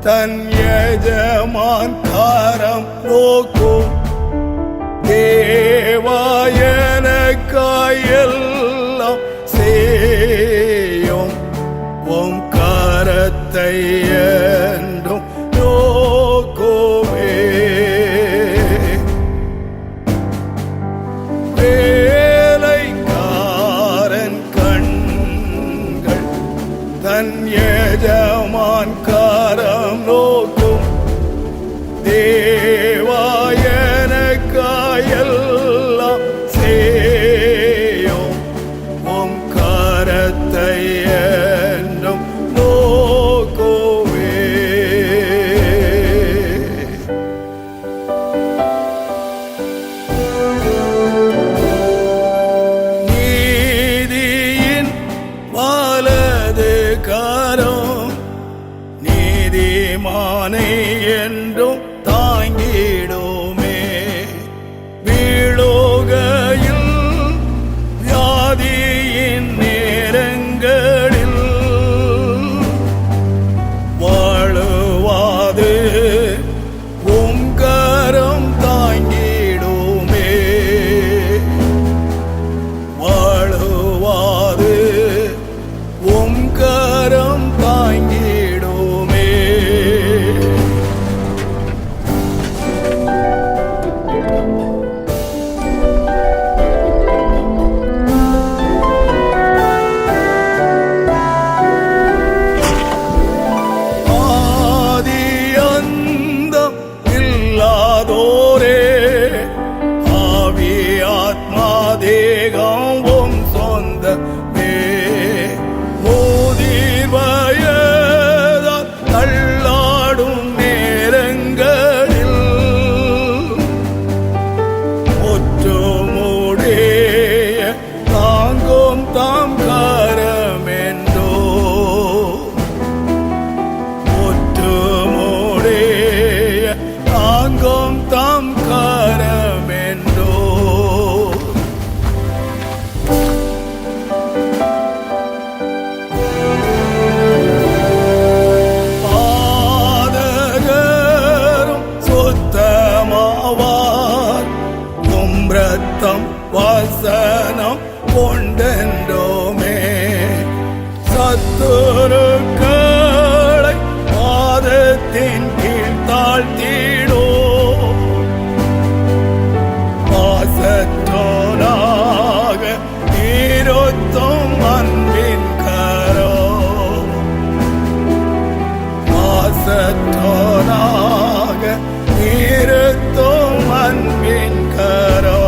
தன் எஜமான் கரம் நோக்கும் தேவாயனக்காயெல்லாம் செய்யும் உம் கரத்தை என்றும் நோக்குமே. வேலைக்காரன் கண்கள் தன் எஜமான் கரம் நோக்கும் தேவாயனக்காயெல்லாம் செய்யும் உம் கரத்தை என்றும் நோக்குமே. நீதியின் வலது கரம் நீதிமானை என்றும் தாங்கிடுமே. வீழுகையில் வியாதியின் நேரங்களில் வாழுவாது உம் கரம் தாங்கிடுமே. வாழுவாது உம் கரம் தாங்கிடுமே. ஆதியந்தம் இல்லாதோரே ஆவி ஆத்மா தேகம் உம் சொந்தமே. முதிர் வயதால் தள்ளாடும் நேரங்களில் ஒற்றுமுடைய தாங்கும் தாம் கரமென்றோ. ஒற்றுமுடைய தாங்கும் தாம் கரமென்றோ. பாதகரும் சுத்தமாவார் உம் இரத்தம் வசனம் கொண்டென்றோமே. சத்துருக்களை பாதத்தின் கீழ் தாழ்த்திடோ. பாசற்றோனாக இருத்தும் அன்பின் கரோ. பாசற்றோனாக இருத்தும் அன்பின் கரோ.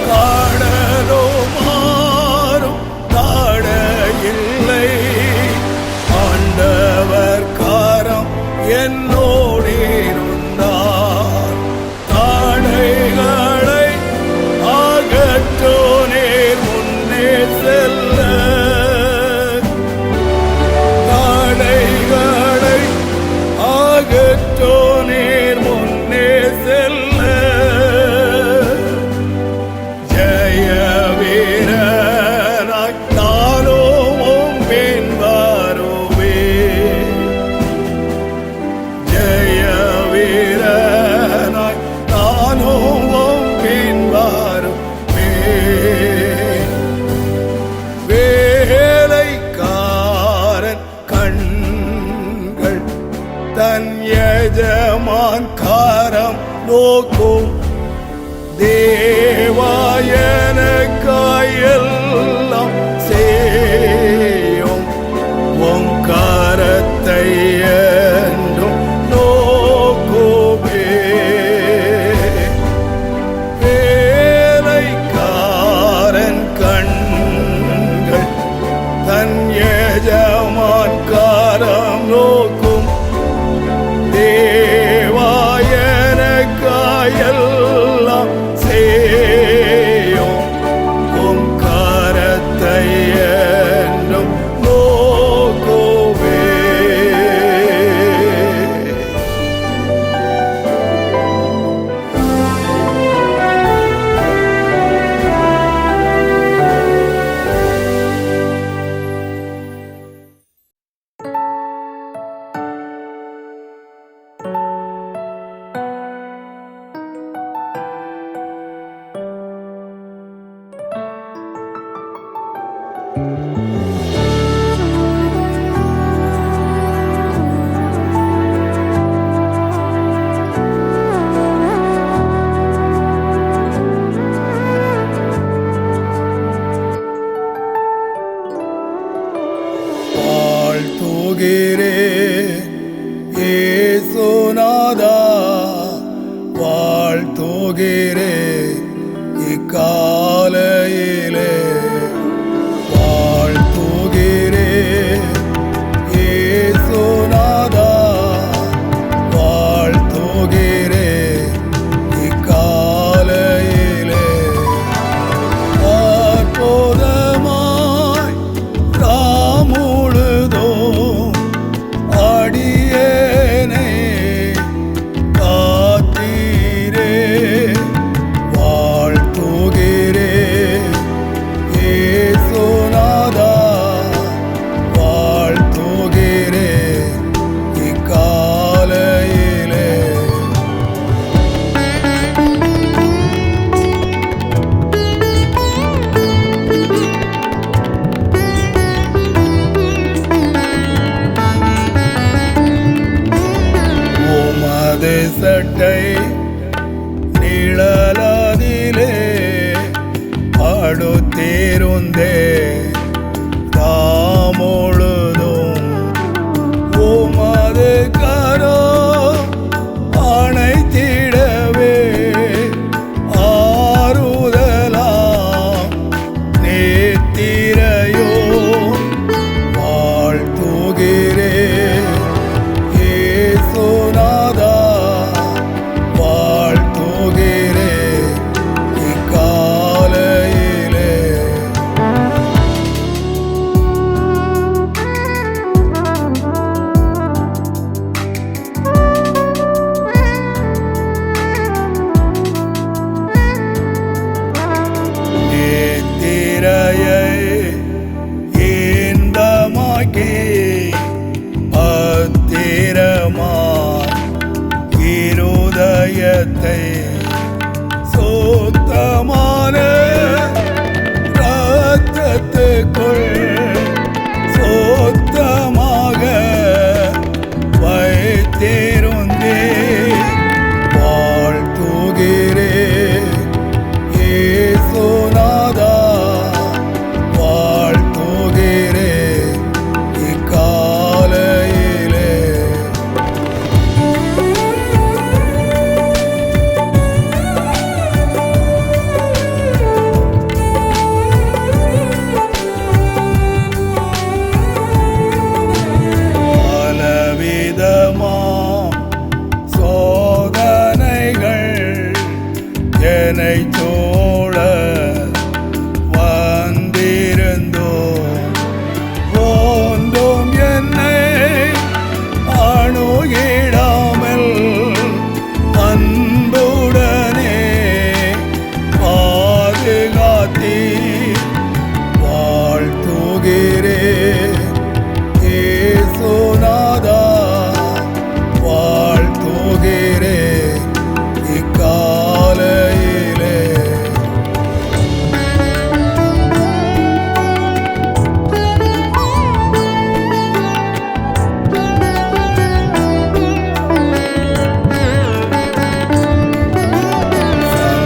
காடலோ மாறும் தடையில்லை ஆண்டவர் கரம் என்னோடு இருந்தார். தடைகளை அகற்றோ நேர் முன்னே செல்ல. தடைகளை அகற்றோ நேர் முன்னே செல்ல. ஜெய வீரனாய் நானும் உம் பின் வருவேன். ஜெய வீரனாய் நானும் உம் பின் வருவேன். வேலைக்காரன் கண்கள் தன் எஜமான் கரம் நோக்கும் தேவாயனக்காயெல்லாம் செய்யும் உம் கரத்தை என்றும் நோக்குமே. வேலைக்காரன் கண்கள் தன் எஜமான் கரம் நோக்கும் தேவாயனக்காயெல்லாம் செய்யும் உம் கரத்தை என்றும் நோக்குமே. சட்டை நிழலதிலே படுத்திருந்தே தாமுழுதும் உமது கரோ அணைத்திடவே ஆறுதலாம் நேத்திரையோ வாழ்த்துகிறே இயேசுநாதா வாழ்த்துகிறே இக்காலையிலே. நேத்திரையை இன்பமாக்கி பத்திரமாய் இருதயத்தை சுத்தமான இரத்தத்துக்குள் சுத்தமாக வைத்திருந்தே வாழ்த்துகிறே இயேசுநாதா வாழ்த்துகிறே இக்காலையிலே. பலவிதமாம் சோதனைகள் என்னை சூழ வந்திருந்தோ ஒன்றும் என்னை அணுகிடாமல் அன்புடனே பாதுகாத்தி வாழ்த்துகிறே இயேசுநாதா வாழ்த்துகிறே இக்காலையிலே.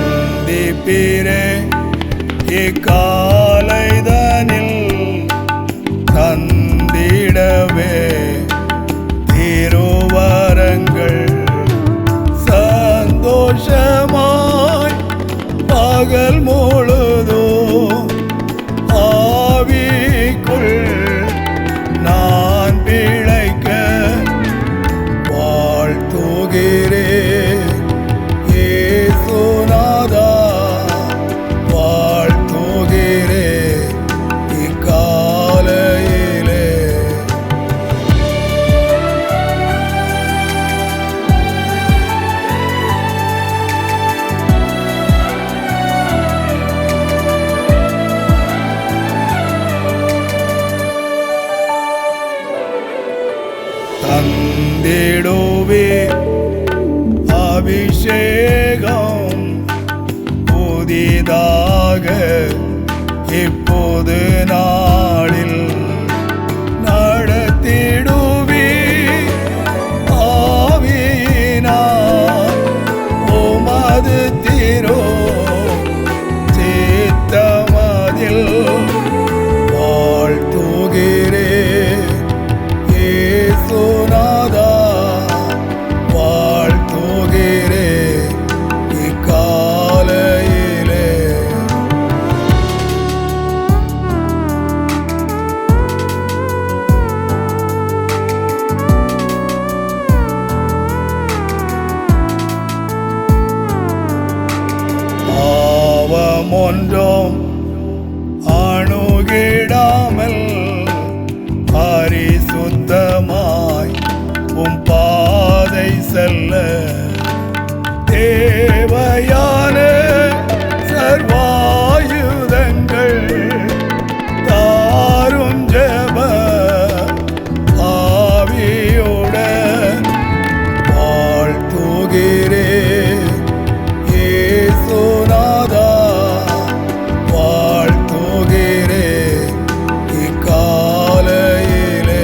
சந்திப்பிரே இக்காலைதனில் தந்திடவே திருவரங்கள் சந்தோஷமாய் பகல் முழுதும் ஆவிக்குள் நான் பிழைக்க வாழ்த்துகிறே இயேசுநாதா வாழ்த்துகிறே இக்காலையிலே. தந்திடுவே அபிஷேகம் புதிதாக இப்போது நாளில் நடத்திடுவே ஆவியினால் உமது திரோ சித்தமதில் வாழ்த்துகிறே இயேசுநாதா வாழ்த்துகிறே இக்காலையிலே. பாவமொன்றும் அணுகிடாமல் பரிசுத்தமாய் உம் பாதை செல்ல தேவையான சர்வாயுதங்கள் தாரும் ஜெப ஆவியுடன் வாழ்த்துகிறே இயேசுநாதா வாழ்த்துகிறே இக்காலையிலே.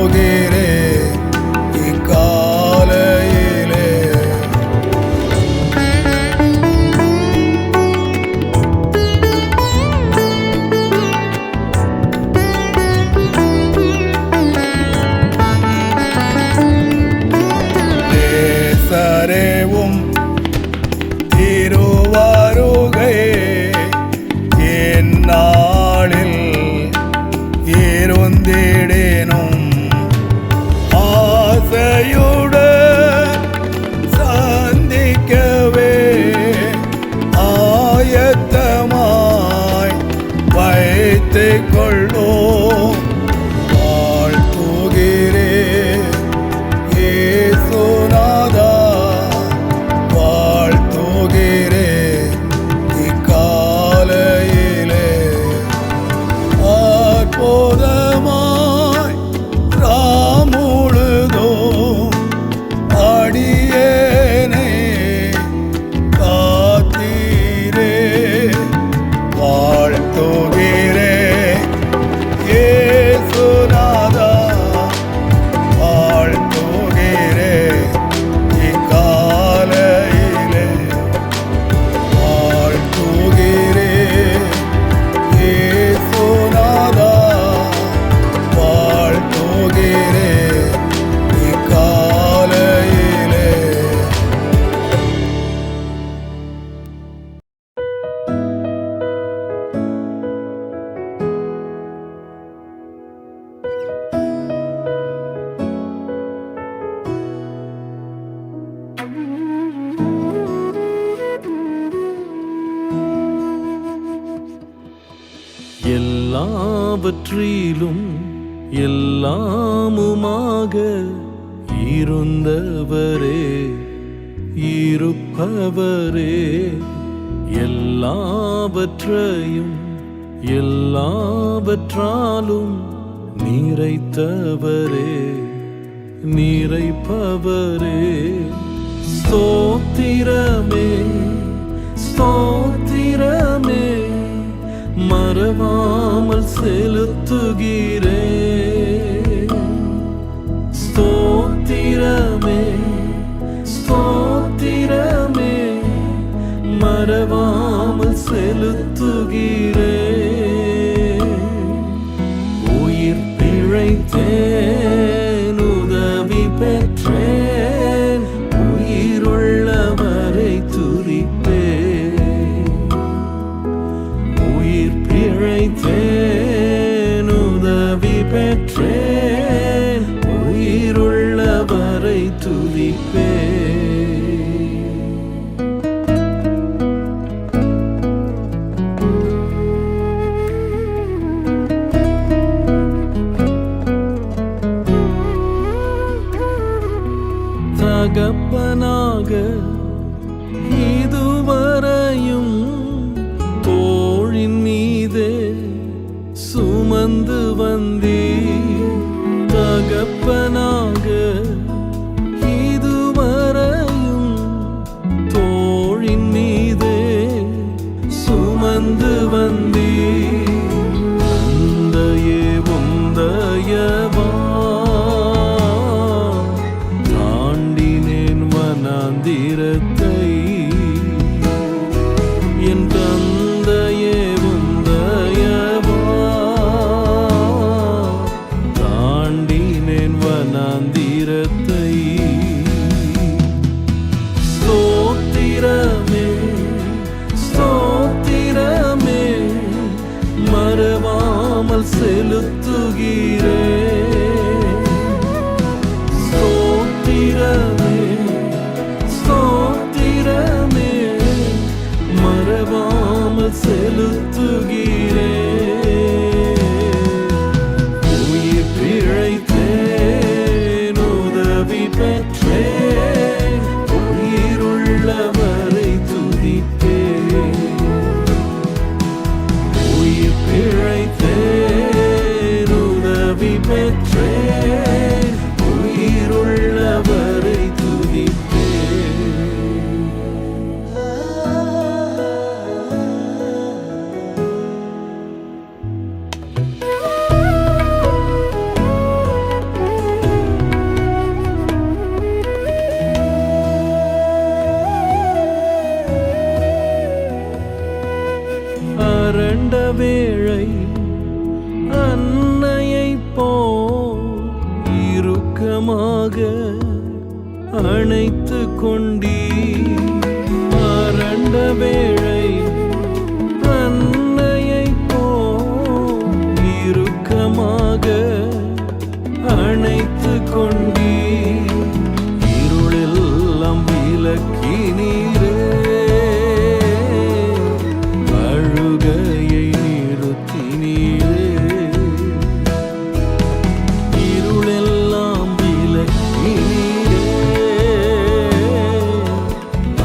வாழ்த்துகிறேன் இக்காலையிலே. நேசரேவும் திருவருகை எந்நாளில் இருந்திடேனும் ஆசையுடன் சந்திக்கவே ஆயத்தமாய் வைத்துக் கொள்ளும். வாழ்த்துகிறேன் இயேசுநாதா, வாழ்த்துகிறேன் இக்காலையிலே. அற்புதமாய் ராமுழுதும் அடியேனை காத்தீரே. வாழ்த்துகிறேன் இயேசுநாதா, வாழ்த்துகிறேன் இக்காலையிலே. வாழ்த்துகிறேன் இயேசுநாதா, வாழ்த்துகிறேன் இக்காலையிலே. எல்லாவற்றிலும் எல்லாமுமாக இருந்தவரே, இருப்பவரே, எல்லாவற்றையும் எல்லாவற்றாலும் நிறைத்தவரே, நிறைப்பவரே. ஸ்தோத்திரமே, ஸ்தோத்திரமே, மறவாமல் செலுத்துகிறேன். ஸ்தோத்திரமே, ஸ்தோத்திரமே, மறவாமல் செலுத்துகிறேன். உயிர் பிழைத்தேன், உதவி பெற்றேன், உயிருள்ளவரை துதிப்பேன். உயிர் பிழைத்தேன், உதவி பெற்றேன், உயிருள்ளவரை துதிப்பேன். தகப்பனாக இதுவரையும் தோளின் மீதே சுமந்து வந்தீர். தகப்பனாக இதுவரையும் தோளின் மீதே சுமந்து வந்தீர். தந்தையே உந்தயவா தாண்டினேன் வனாந்திரத்தை. என் தந்தையே உந்தயவா தாண்டினேன் வனாந்திரத்தை. ஸ்தோத்திரமே, ஸ்தோத்திரமே, மறவாமல் செலுத்துகிறேன். ஸ்தோத்திரமே, ஸ்தோத்திரமே, மறவாமல் செலுத்துகிறேன். உயிர் பிழைத்தேன், உதவி பெற்றேன், உயிருள்ளவரை துதிப்பேன். உயிர் பிழைத்தேன், உதவி பெற்றேன், உயிருள்ளவரை துதிப்பேன். அணைத்து கொண்டீ அரண்ட வேளை அன்னையை போ இறுக்கமாக அணைத்து கொண்டீ இருளெல்லாம் விலக்கி நீரே அழுகையை நிறுத்தி நீரே இருளெல்லாம் விலக்கி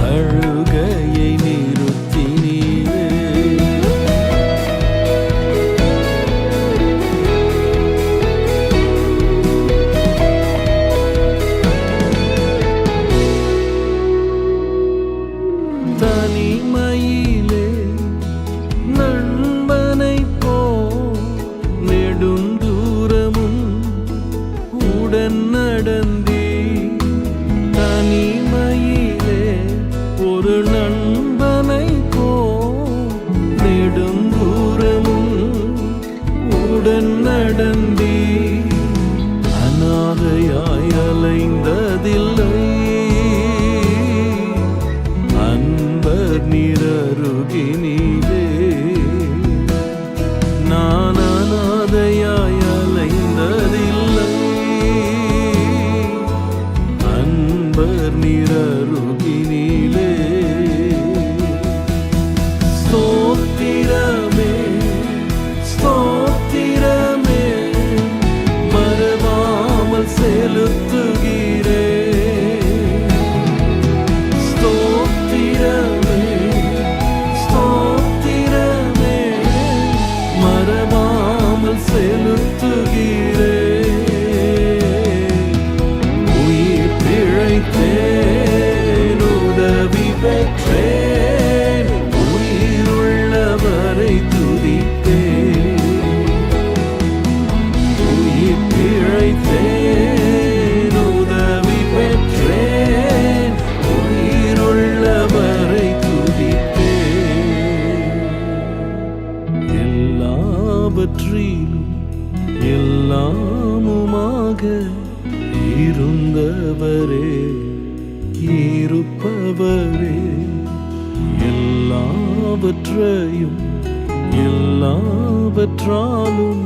அழுகையை நிறுத்தி நீரே தனிமையிலே நண்பனை போ நெடுந்தூரமும் உடன் நடந்தே தனிமையிலே ஒரு நண்பனை போ நெடுந்தூரமும் உடன் நடந்தே அநாதையாய் அலைந்ததில்லை அன்பர் நிரருகினிலே நான் அநாதையாய் அலைந்ததில்லை அன்பர் நிரருகினிலே ஸ்தோத்திரமே ஸ்தோத்திரமே மறவாமல் செலுத்துகிறே ஸ்தோத்திரமே ஸ்தோத்திரமே மறவாமல் செலுத்துகிறே உயிர் பிழைத்தேன் உதவி பெற்றேன் உயிருள்ளவரை துதிப்பேன் உயிர் பிழைத்தேன் உதவி பெற்றேன் உயிருள்ளவரை துதிப்பேன் எல்லாவற்றிலும் எல்லாமுமாக இருந்தவரே இருப்பவரே எல்லாவற்றையும் எல்லாவற்றாலும்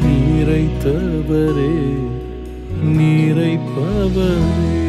நிறைத்தவரே நிறைப்பவரே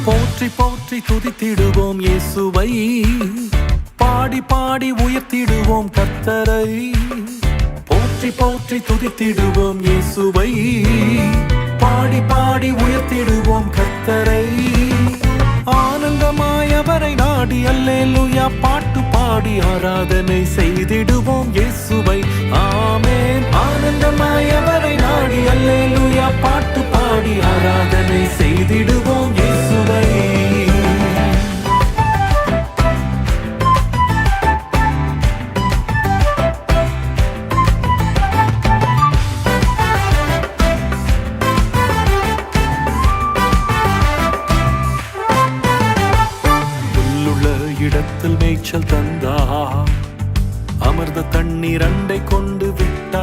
போற்றி போற்றி துதித்திடுவோம் இயேசுவை பாடி பாடி உயர்த்திடுவோம் கர்த்தரை போற்றி போற்றி துதித்திடுவோம் இயேசுவை பாடி பாடி உயர்த்திடுவோம் கர்த்தரை ஆனந்தமாய் அவரை நாடி அல்லேலூயா பாட்டு பாடி ஆராதனை செய்திடுவோம் இயேசுவை ஆமென் ஆனந்தமாய் அவரை நாடி அல்லேலூயா பாட்டு பாடி ஆராதனை செய்திடுவோம் இயேசுவை இடத்தில் மேய்ச்சல் தந்தா அமர்ந்த தண்ணீர் அண்டை கொண்டு விட்டா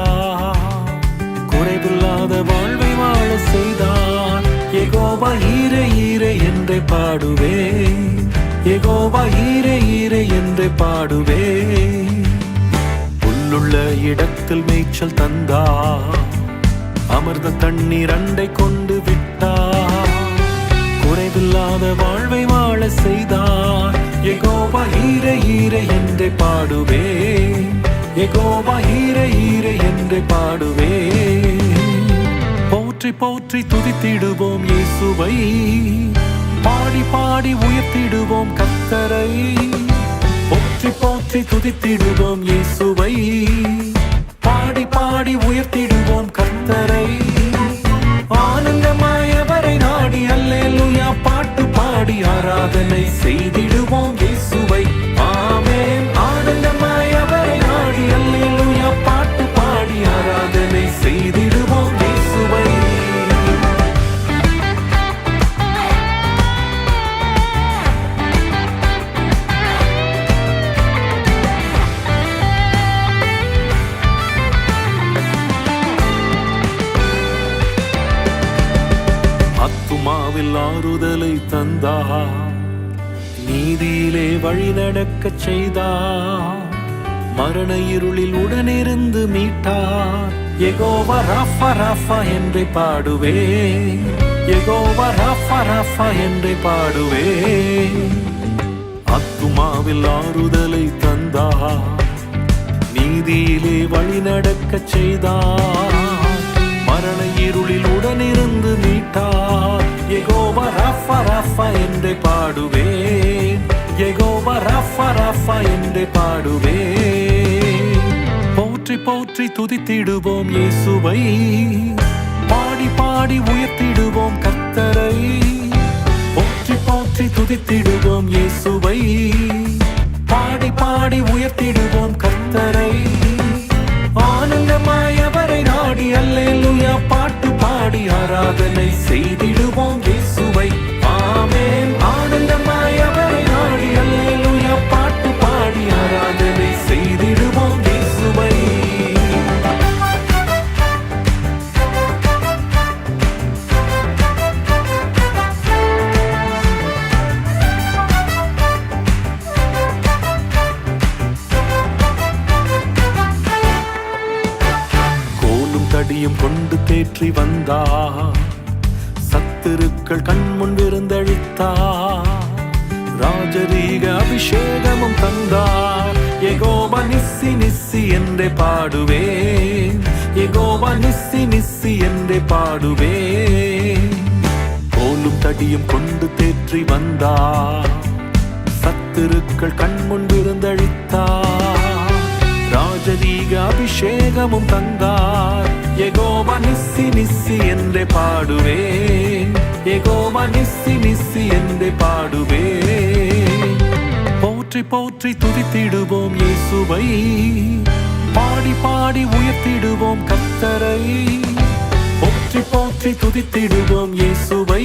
குறைவில்லாத வாழ்வை வாழ செய்தார் யெகோவா ஈரே ஈரே என்றே பாடுவே யெகோவா ஈரே ஈரே என்றே பாடுவே புல்லுள்ள இடத்தில் மேய்ச்சல் தந்தா அமர்ந்த தண்ணீர் அண்டை கொண்டு விட்டா குறைவில்லாத வாழ்வை வாழ செய்தார் யெகோவா ஈரே ஈரே என்றே பாடுவே யெகோவா ஈரே ஈரே என்றே பாடுவே போற்றி போற்றி துதித்திடுவோம் இயேசுவை பாடி பாடி உயர்த்திடுவோம் கர்த்தரை போற்றி போற்றி துதித்திடுவோம் இயேசுவை பாடி ஆறுதலை தந்தார். நீதியிலே வழிநடக்கச் செய்தார். மரண இருளில் உடனிருந்து மீட்டார். யெகோவா ராஃபா ராஃபா என்றே பாடுவேன். யெகோவா ராஃபா ராஃபா என்றே பாடுவேன். ஆத்துமாவில் ஆறுதலை தந்தார். நீதியிலே வழிநடக்கச் செய்தார். மரண இருளில் உடனிருந்து மீட்டார். யெகோவா ராஃபா ராஃபா என்றே பாடுவேன். யெகோவா ராஃபா ராஃபா என்றே பாடுவேன். போற்றி போற்றி துதித்திடுவோம் இயேசுவை. பாடி பாடி உயர்த்திடுவோம் கர்த்தரை. போற்றி போற்றி துதித்திடுவோம் இயேசுவை. பாடி பாடி உயர்த்திடுவோம் கர்த்தரை. ஆனந்தமாய் அவரை நாடி அல்லேலூயா பாட்டு பாடி ஆராதனை செய்திடுவோம் இயேசுவை. ஆமென். ஆனந்தமாய் அவரை நாடி அல்லேலூயா பாட்டு பாடி ஆராதனை செய்திடுவோம் இயேசுவை. தடியும் கொண்டு தேற்றி வந்தார். சத்துருக்கள் கண்முன் விருந்தளித்தார். ராஜரீக அபிஷேகமும் தந்தார். யெகோவா நிஸ்ஸி நிஸ்ஸி என்றே பாடுவேன். யெகோவா நிஸ்ஸி நிஸ்ஸி என்றே பாடுவேன். கோலும் தடியும் கொண்டு தேற்றி வந்தார். சத்துருக்கள் கண்முன் விருந்தளித்தார். ராஜரீக அபிஷேகமும் தந்தார். யெகோவா நிஸ்ஸி நிஸ்ஸி என்றே பாடுவேன். யெகோவா நிஸ்ஸி நிஸ்ஸி என்றே பாடுவேன். போற்றி போற்றி துதித்திடுவோம் இயேசுவை. பாடி பாடி உயர்த்திடுவோம் கர்த்தரை. போற்றி போற்றி துதித்திடுவோம் இயேசுவை.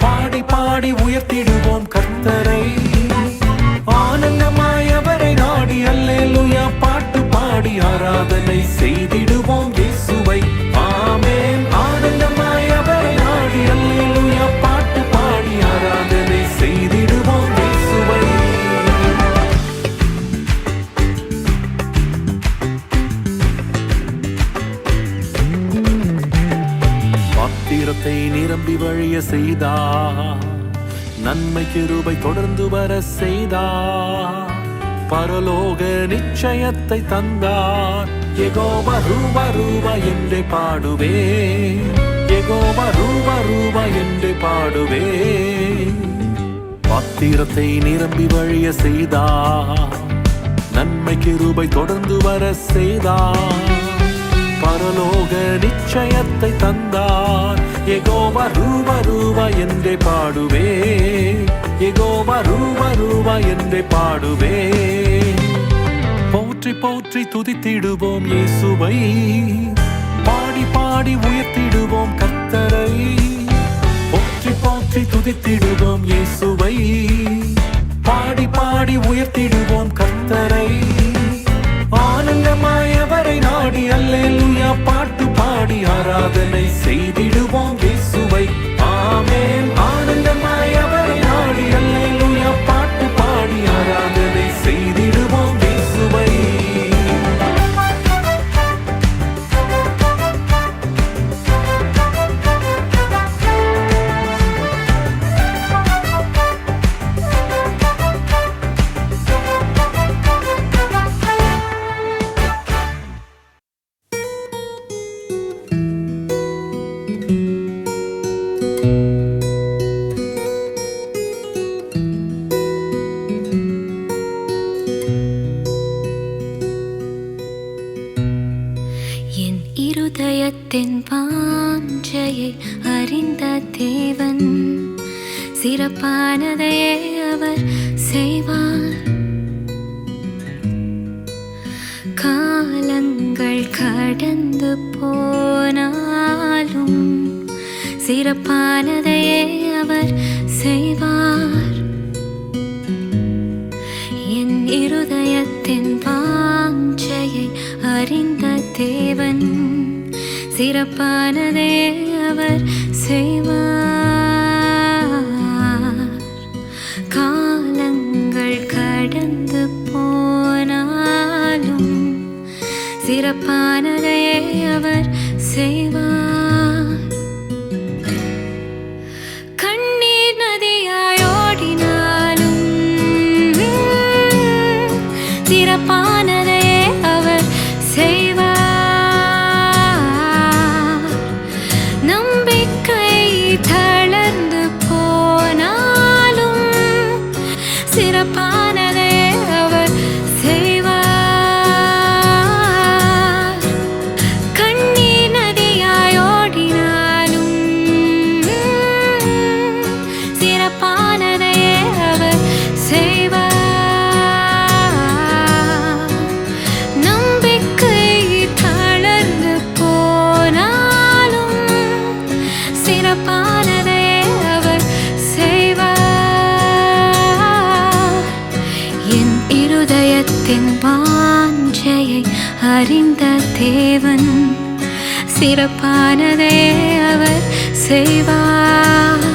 பாடி பாடி உயர்த்திடுவோம் கர்த்தரை. ஆனந்தமாய் அவரை நாடி அல்லேலூயா பாட்டு பாடி ஆராதனை செய்திடுவோம் இயேசுவை. ஆமென். ஆனந்தமாய் அவரை நாடி அல்லேலூயா பாட்டு பாடி ஆராதனை செய்திடுவோம் இயேசுவை. பாத்திரத்தை நிரம்பி வழிய செய்தார். நன்மை கிருபை தொடர்ந்து வர செய்தார். பரலோக நிச்சயத்தை தந்தார். யெகோவா ரூபா ரூபா என்றே பாடுவேன். யெகோவா ரூபா ரூபா என்றே பாடுவேன். பாத்திரத்தை நிரம்பி வழிய செய்தார். நன்மை கிருபை தொடர்ந்து வர செய்தார். பரலோக நிச்சயத்தை தந்தார். யெகோவா ரூபா ரூபா என்றே பாடுவேன். யெகோவா ரூபா ரூபா என்றே பாடுவேன். போற்றி போற்றி துதித்திடுவோம் இயேசுவை. பாடி பாடி உயர்த்திடுவோம் கர்த்தரை. போற்றி போற்றி துதித்திடுவோம் இயேசுவை. பாடி பாடி உயர்த்திடுவோம் கர்த்தரை. ஆனந்தமாய் அவரை நாடி அல்லேலூயா பாட்டு பாடி ஆராதனை செய்திடுவோம் இயேசுவை. ஆமென். ஆனந்தமாய் அவரை நாடி அல்லேலூயா பாட்டு பாடி ஆராதனை செய்திடுவோம் இயேசுவை. இருதயத்தின் வாஞ்சையை அறிந்த தேவன் சிறப்பானதையே அவர் செய்வார். காலங்கள் கடந்து போனாலும் சிறப்பானதையே அவர் செய்வார். என் இருதயத்தின் வாஞ்சையை அறிந்த தேவன் சிறப்பானதே அவர் செய்வார். சிறப்பானதையே அவர் செய்வார். கண்ணீர் நதியாயோடினாலும் சிறப்பானதையே அவர் செய்வார். நம்பிக்கை தளர்ந்து போனாலும் சிறப்பானதையே அவர் செய்வார். கண்ணீர் நதியாயோடினாலும் சிறப்பானதையே அவர் செய்வார். நம்பிக்கை தளர்ந்து போனாலும் சிறப்பானதையே அவர் செய்வார். என் இருதயத்தின் வாஞ்சையை அறிந்த தேவன் சிறப்பானதே அவர் செய்வார்.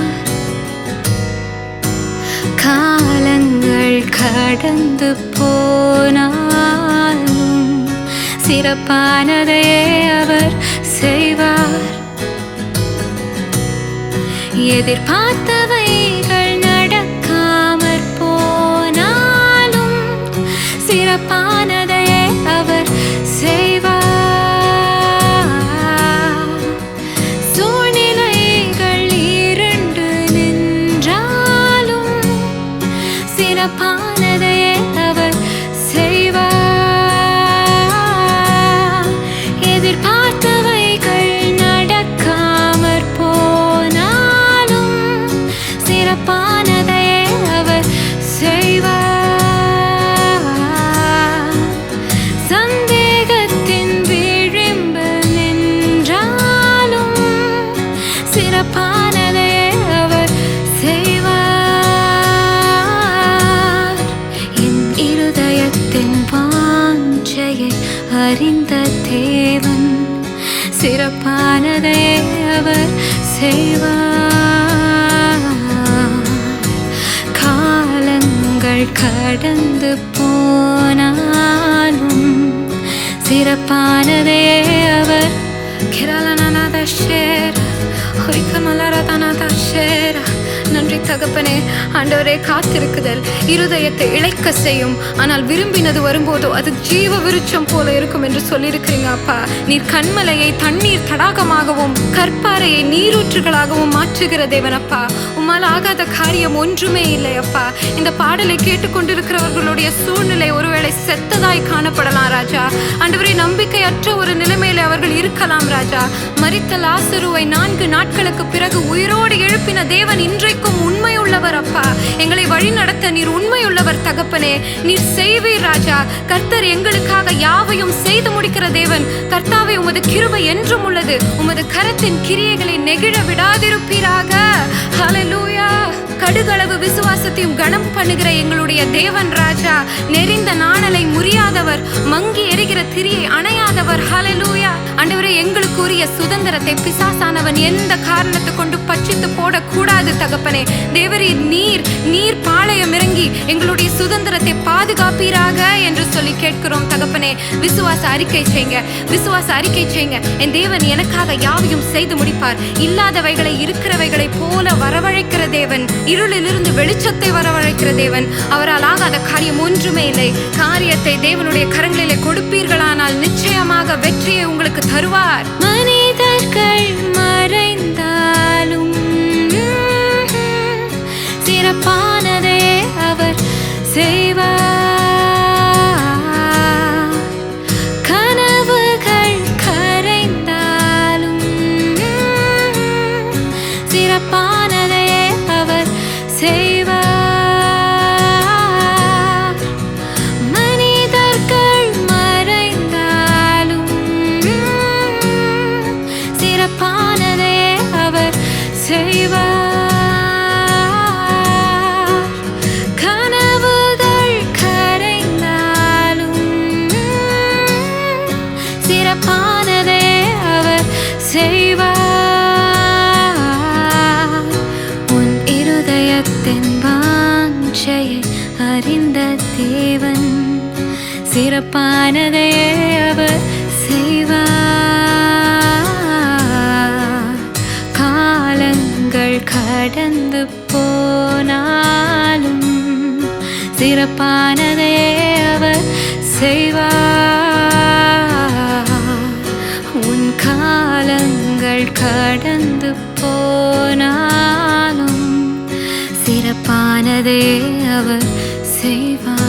காலங்கள் கடந்து போனாலும் சிறப்பானதே அவர் செய்வார். எதிர்பார்த்தவைகள் நடக்காமற் போனாலும் சிறப்பானதே அவர் செய்வார். சூழ்நிலைகள் இருண்டு நின்றாலும் சிறப்பானதே அவர் செய்வார். எதிர்பார்த்தவைகள் நடக்காமற் போனாலும் சிறப்பானதே அவர் செய்வார். சந்தேகத்தின் விளிம்பு நின்றாலும் சிறப்பானதே அவர் செய்வார். என் இருதயத்தின் வாஞ்சையை அறிந்த தேவன் சிறப்பானதே அவர் செய்வார். காலங்கள் கடந்து போனாலும் சிறப்பானதே அவர் நன்றி தகப்பனே. ஆண்டவரே, காத்திருக்குதல் இருதயத்தை இழைக்க செய்யும், ஆனால் விரும்பினது வரும்போதோ அது ஜீவ விருட்சம் போல இருக்கும் என்று சொல்லியிருக்கிறீங்க அப்பா. நீர் கண்மலையை தண்ணீர் தடாகமாகவும் கற்பாறையை நீரூற்றுகளாகவும் மாற்றுகிற தேவன் அப்பா. உம்மால் ஆகாத காரியம் ஒன்றுமே இல்லை அப்பா. இந்த பாடலை கேட்டுக்கொண்டிருக்கிறவர்களுடைய சூழ்நிலை ஒருவேளை செத்ததாய் காணப்படலாம் ராஜா. ஆண்டவரே, நம்பிக்கையற்ற ஒரு நிலைமையில அவர்கள் இருக்கலாம் ராஜா. மரித்த லாசருவை 4 நாட்களுக்கு பிறகு உயிரோடு எழுப்பின தேவன் இன்றைக்கும் உண்மையுள்ளவர் அப்பா. எங்களை வழி நடத்த நீர் உண்மையுள்ளவர் தகப்பனே. நீர் செய்வீர் ராஜா. கர்த்தர் எங்களுக்காக யாவையும் செய்து முடிக்கிற தேவன். கர்த்தாவே, உமது கிருபை என்றும் உள்ளது. உமது கரத்தின் கிரியைகளை நெகிழ விடாதிருப்பீராக. ஹல்லேலூயா. கடுகளவு விசுவாசத்தையும் கனம் பண்ணுகிற எங்களுடைய தேவன் ராஜா. நெறிந்த நாணலை முறியாதவர், மங்கி எரிகிற திரியை அணையாதவர். ஹல்லேலூயா. ஆண்டவரே, எங்களுக்கு உரிய சுதந்திரத்தை பிசாசானவன் எந்த காரணத்தை கொண்டு பட்சித்து போடக்கூடாது தகப்பனே. தேவரீர் நீர் பாளையம் இறங்கி எங்களுடைய சுதந்திரத்தை பாதுகாப்பீராக என்று சொல்லி கேட்கிறோம் தகப்பனே. விசுவாச அறிக்கை செய்யுங்க, விசுவாச அறிக்கை செய்யுங்க. என் தேவன் எனக்காக யாவையும் செய்து முடிப்பார். இல்லாதவைகளை இருக்கிறவைகளை போல வரவழைக்கிற தேவன், இருளிலிருந்து வெளிச்சத்தை வரவழைக்கிற தேவன். அவரால் ஆகாத காரியம் ஒன்றுமே இல்லை. காரியத்தை தேவனுடைய கரங்களிலே கொடுப்பீர்களானால் நிச்சயமாக வெற்றியை உங்களுக்கு தருவார். மனிதர்கள் மறைந்தாலும் சிறப்பானதே அவர் செய்வார். கனவுகள் கரைந்தாலும் சிறப்பானதே அவர் செய்வார். மனிதர்கள் மறைந்தாலும் சிறப்பானதே அவர் செய்வார். கனவுகள் கரைந்தாலும் சிறப்பானதே அவர் செய்வார். உன் இருதயத்தின் வாஞ்சையை அறிந்த தேவன் சிறப்பானதே அவர் கடந்து போனாலும் சிறப்பானதே அவர் செய்வார். உன் காலங்கள் கடந்து போனாலும் சிறப்பானதே அவர் செய்வார்.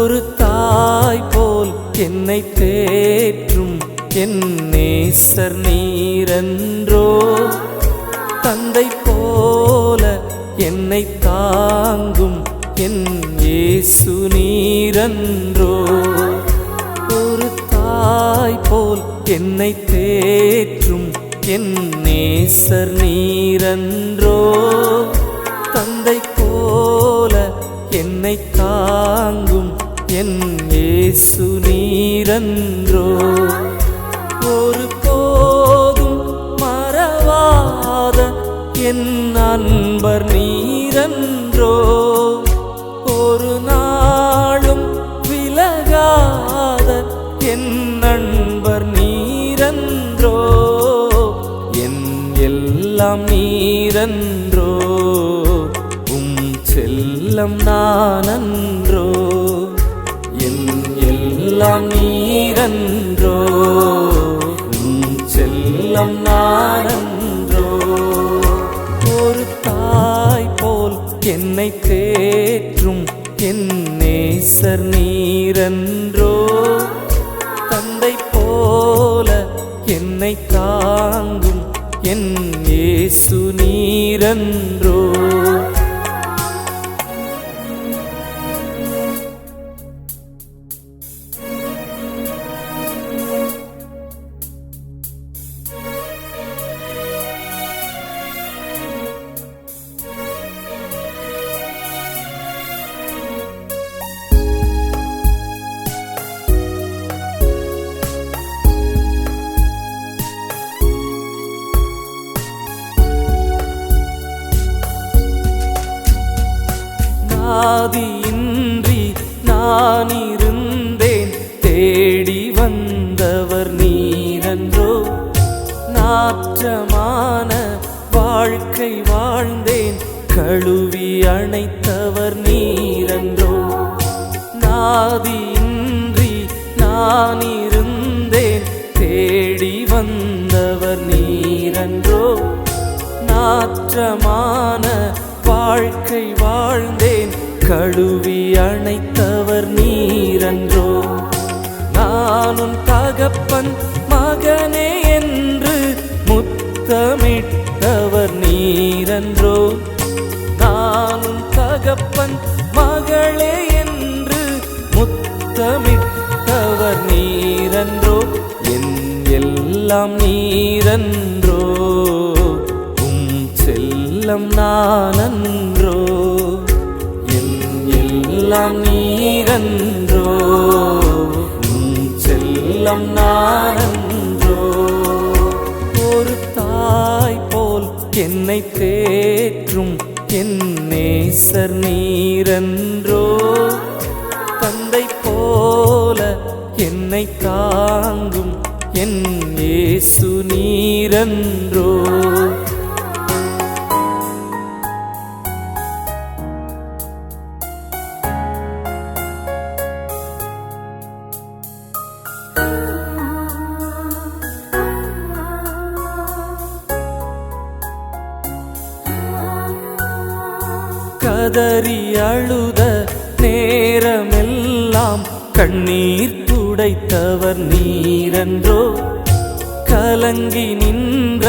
ஒரு தாய் போல் என்னை தேற்றும் என் நேசர் நீரன்றோ. தந்தை போல என்னை தாங்கும் என் இயேசு நீரன்றோ. ஒரு தாய் போல் என்னை தேற்றும் என் நேசர் நீரன்றோ. தந்தை போல என்னை தாங்கும் என் இயேசு நீரன்றோ. ஒரு போதும் மறவாத என் அன்பர் நீரன்றோ. ஒரு நாளும் விலகாத என் நண்பர் நீரன்றோ. என் எல்லாம் நீரன்றோ. செல்லம் நானன்றோ. என் எல்லாம் நீரன்றோ. செல்லம் நானன்றோ. ஒரு தாய் போல் என்னை தேற்றும் என் நேசர் நீரன்றோ. தந்தை போல என்னை தாங்கும் என் இயேசு நீரன்றோ. ஆதியின்றி நான் இருந்தேன், தேடி வந்தவர் நீரன்றோ. நாற்றமான வாழ்க்கை வாழ்ந்தேன், கழுவி அணைத்தவர் நீரன்றோ. நாதியின்றி நான் இருந்தேன், தேடி வந்தவர் நீரன்றோ. நாற்றமான வாழ்க்கை வாழ்ந்தேன், கழுவி அணைத்தவர் நீரன்றோ. நானும் தகப்பன் மகனே என்று முத்தமிட்டவர் நீரன்றோ. நானும் தகப்பன் மகளே என்று முத்தமிட்டவர் நீரன்றோ. என் எல்லாம் நீரன்றோ. செல்லம் நானன்றோ. என் எல்லாம் நீரன்றோ. செல்லம் நானன்றோ. ஒரு தாய் போல் என்னை தேற்றும் என் நேசர் நீரன்றோ. தந்தை போல என்னை தாங்கும் என் இயேசு நீரன்றோ. கதறி அழுத நேரமெல்லாம் கண்ணீர் துடைத்தவர் நீரன்றோ. கலங்கி நின்ற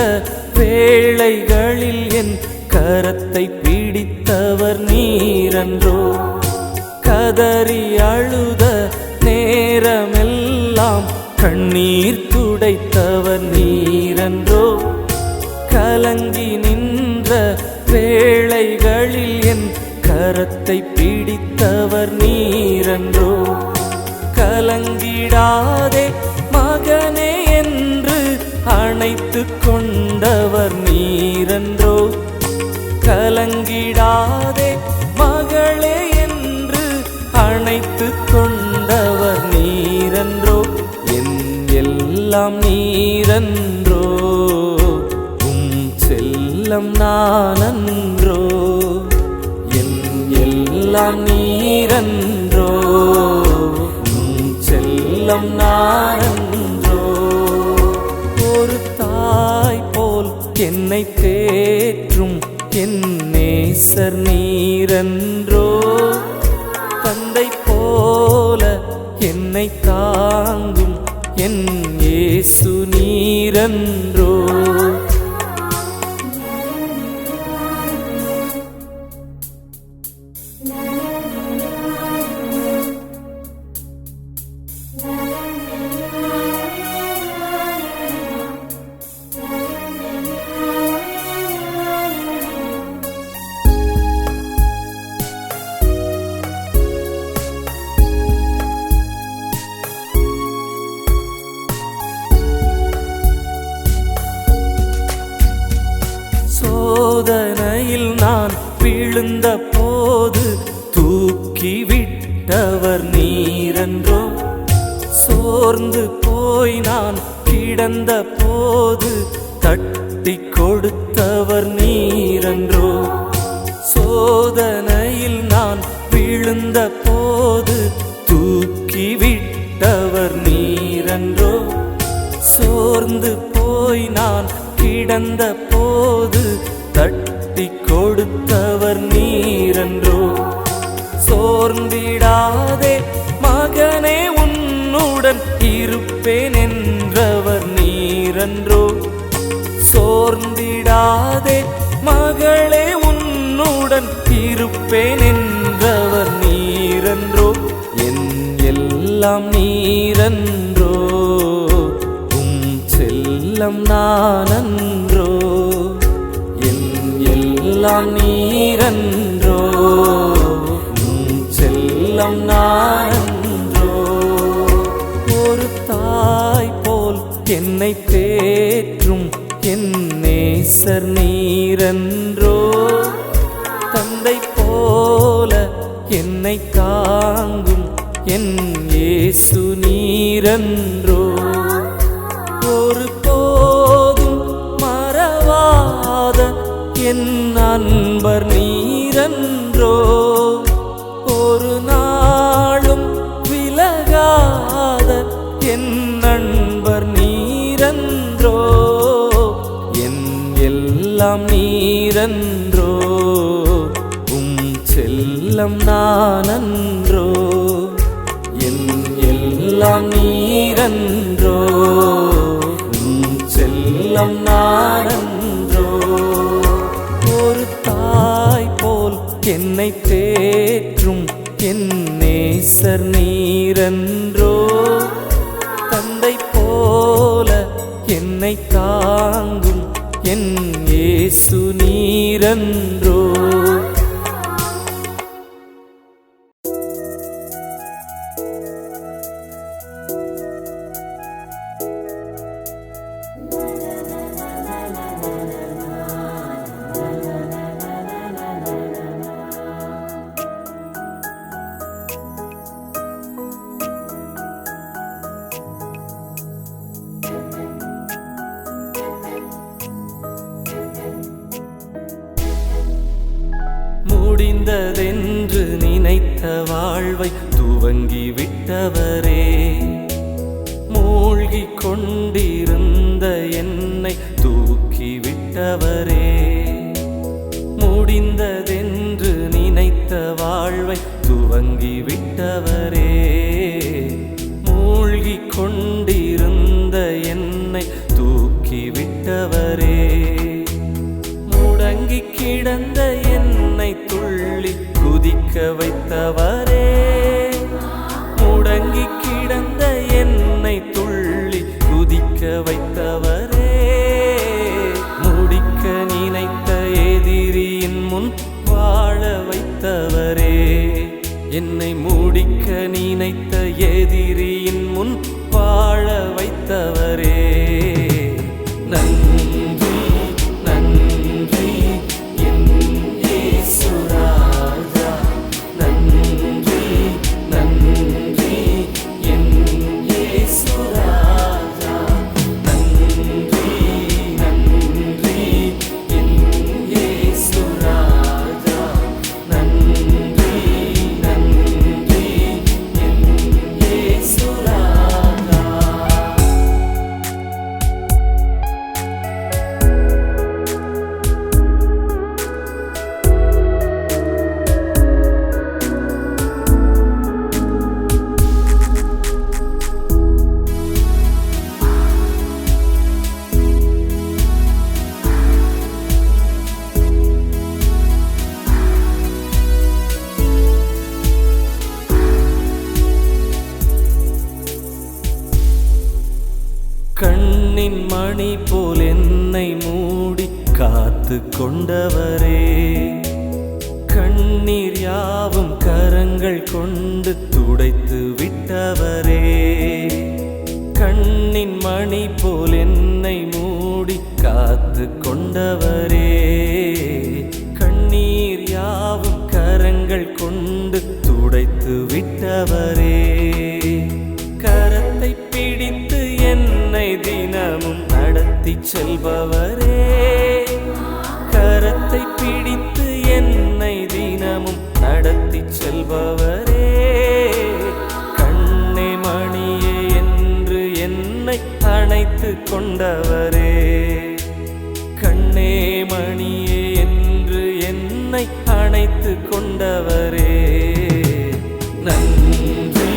வேளைகளில் என் கரத்தை பிடித்தவர் நீரன்றோ. கதறி அழுத நேரமெல்லாம் கண்ணீர் துடைத்தவர் நீரன்றோ. கலங்கி நின்ற வேளைகளில் என் கரத்தை பிடித்தவர் நீரன்றோ. கலங்கிடாதே மகனே என்று அணைத்து கொண்டவர் நீரன்றோ. கலங்கிடாதே மகளே என்று அணைத்து கொண்டவர் நீரன்றோ. என் எல்லாம் நீரன்றோ. செல்லம் நானன்றோ. என் எல்லாம் நீரன்றோ. செல்லம் நானன்றோ. ஒரு தாய் போல் என்னை தேற்றும் என் நேசர் நீரன்றோ. தந்தை போல என்னை தாங்கும் என் இயேசு நீரன்றோ. சோதனையில் நான் விழுந்த போது தூக்கி விட்டவர் நீரன்றோ. சோர்ந்து போய் நான் கிடந்த போது தட்டி கொடுத்தவர் நீரன்றோ. சோதனையில் நான் விழுந்த போது தூக்கி விட்டவர் நீரன்றோ. சோர்ந்து போய் நான் கிடந்த போது தட்டி கொடுத்தவர் நீரன்றோ. சோர்ந்திடாதே மகனே உன்னுடன் இருப்பேன் என்றவர் நீரன்றோ. சோர்ந்திடாதே மகளே உன்னுடன் இருப்பேன் என்றவர் நீரன்றோ. என் எல்லாம் நீரன்றோ, செல்லம் நானன்றோ. என் எல்லாம் நீரன்றோ, செல்லம் நானன்றோ. ஒரு தாய் போல் என்னை தேற்றும் என் நேசர் நீரன்றோ. தந்தை போல என்னை தாங்கும் என் இயேசு நீரன்றோ. ஒரு போதும் மறவாத என் நண்பர் நீரன்றோ. ஒரு நாளும் விலகாத என் நண்பர் நீரன்றோ. என் எல்லாம் நீரன்றோ, செல்லம் நானன்றோ. என் எல்லாம் நீரன்றோ, செல்லம் நானன்றோ. ஒரு தாய் போல் என்னை தேற்றும் என் நேசர் நீரன்றோ. தந்தை போல என்னை தாங்கும் என் இயேசு நீரன்றோ. முடிந்ததென்று நினைத்த வாழ்வை துவங்கி விட்டவரே. மூழ்கிக் கொண்டிருந்த என்னை தூக்கி விட்டவரே. முடிந்ததென்று நினைத்த வாழ்வை துவங்கி விட்டவரே. மூழ்கிக் கொண்டிருந்த என்னை தூக்கி விட்டவரே. முடங்கி கிடந்த என்னை துள்ளி குதிக்க வைத்தவரே. முடங்கி கிடந்த என்னை துள்ளி குதிக்க வைத்தவரே. முடிக்க நினைத்த எதிரியின் முன் வாழ வைத்தவரே. என்னை முடிக்க நினைத்த எதிரியின் முன் வாழ வைத்தவரே. நன்றி நன்றி என் இயேசு ராஜா. நன்றி நன்றி என் இயேசு ராஜா. நன்றி நன்றி என் இயேசு ராஜா. நன்றி நன்றி என் காத்து கொண்டவரே. கண்ணீர் யாவும் கரங்கள் கொண்டு துடைத்து விட்டவரே. கண்ணின் மணி போல் என்னை மூடி காத்து கொண்டவரே. கண்ணீர் யாவும் கரங்கள் கொண்டு துடைத்து விட்டவரே. கரத்தை பிடித்து என்னை தினமும் நடத்தி செல்பவரே. கரத்தை பிடித்து என்னை தினமும் நடத்தி செல்பவரே. கண்ணே மணியே என்று என்னை அணைத்து கொண்டவரே. கண்ணே மணியே என்று என்னை அணைத்து கொண்டவரே. நன்றி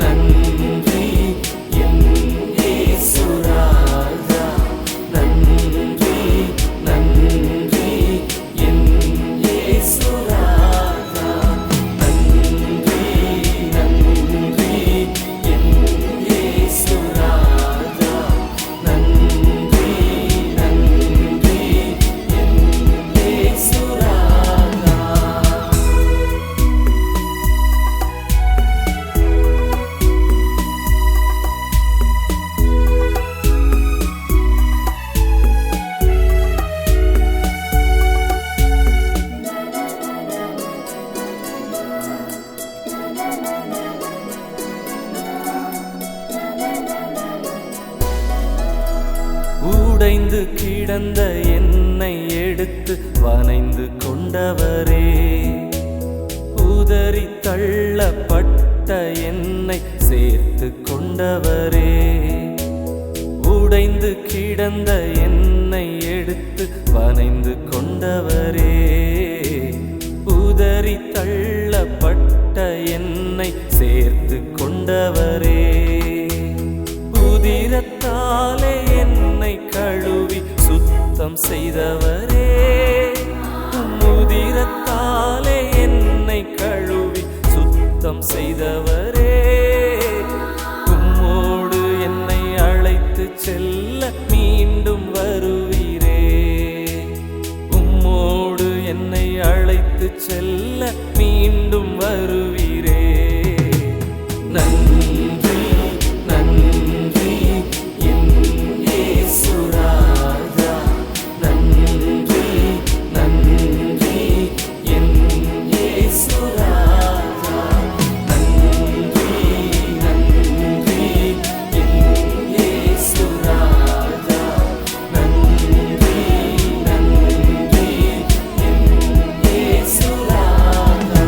நன்றி என் இயேசு ராஜா. நன்றி நன்றி என் இயேசு ராஜா. நன்றி நன்றி என் இயேசு ராஜா. நன்றி நன்றி என் இயேசு ராஜா. உடைந்து கிடந்த என்னை எடுத்து வனைந்து கொண்டவரே. உதறி தள்ளப்பட்ட என்னை சேர்த்து கொண்டவரே. உடைந்து கிடந்த என்னை எடுத்து வனைந்து கொண்டவரே. உதறி தள்ளப்பட்ட என்னை சேர்த்து கொண்டவரே. உதிரத்தாலே என்னை கழுவி சுத்தம் செய்தவரே. உதிரத்தாலே என்னை கழுவி சுத்தம் செய்தவரே. உம்மோடு என்னை அழைத்து செல்ல மீண்டும் வருவீரே. உம்மோடு என்னை அழைத்து செல்ல மீண்டும் வருவீரே. நன்றி நன்றி என் இயேசு ராஜா. நன்றி நன்றி என் இயேசு ராஜா. நன்றி நன்றி என் இயேசு ராஜா. நன்றி நன்றி என் இயேசு ராஜா.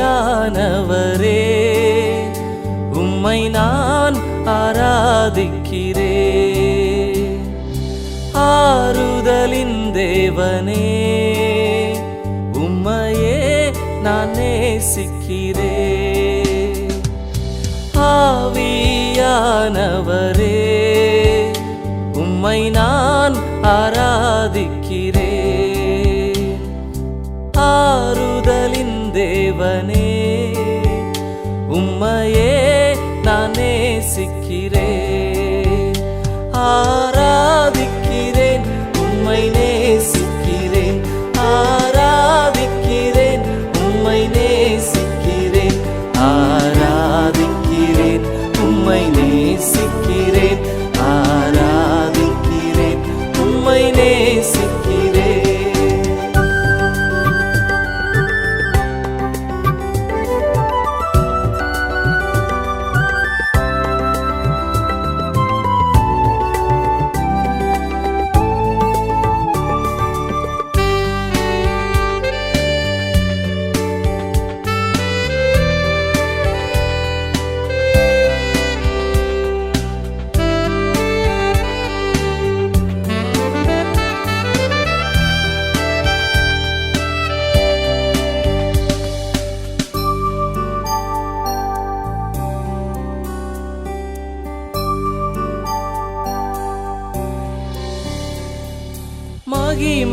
ஆவியானவரே, உம்மை நான் ஆராதிக்கிறேன். ஆறுதலின் தேவனே, உம்மையே நான் நேசிக்கிறேன். ஆவியானவரே, உம்மை நான் ஆராதிக்கிறேன். ஆறுதலின் தேவனே, உம்மையே நான் நேசிக்கிறேன். ஆராதிக்கிறேன், உம்மை நேசிக்கிறேன். ஆராதிக்கிறேன், உம்மை நேசிக்கிறேன். ஆராதிக்கிறேன், உம்மை நேசிக்கிறேன். ஆராதிக்கிறேன், உம்மை நேசிக்கிறேன்.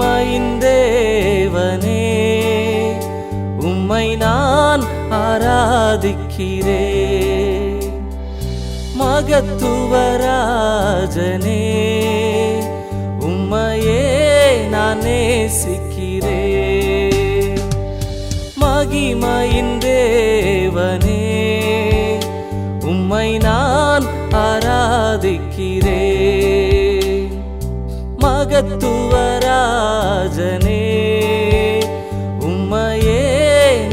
மகிமையின் தேவனே, உம்மை நான் ஆராதிக்கிறேன். மகத்துவராஜனே, உம்மையே நான் நேசிக்கிறேன். மகிமையின் தேவனே, உம்மை நான் ஆராதிக்கிறேன். மகத்துவராஜனே, உம்மையே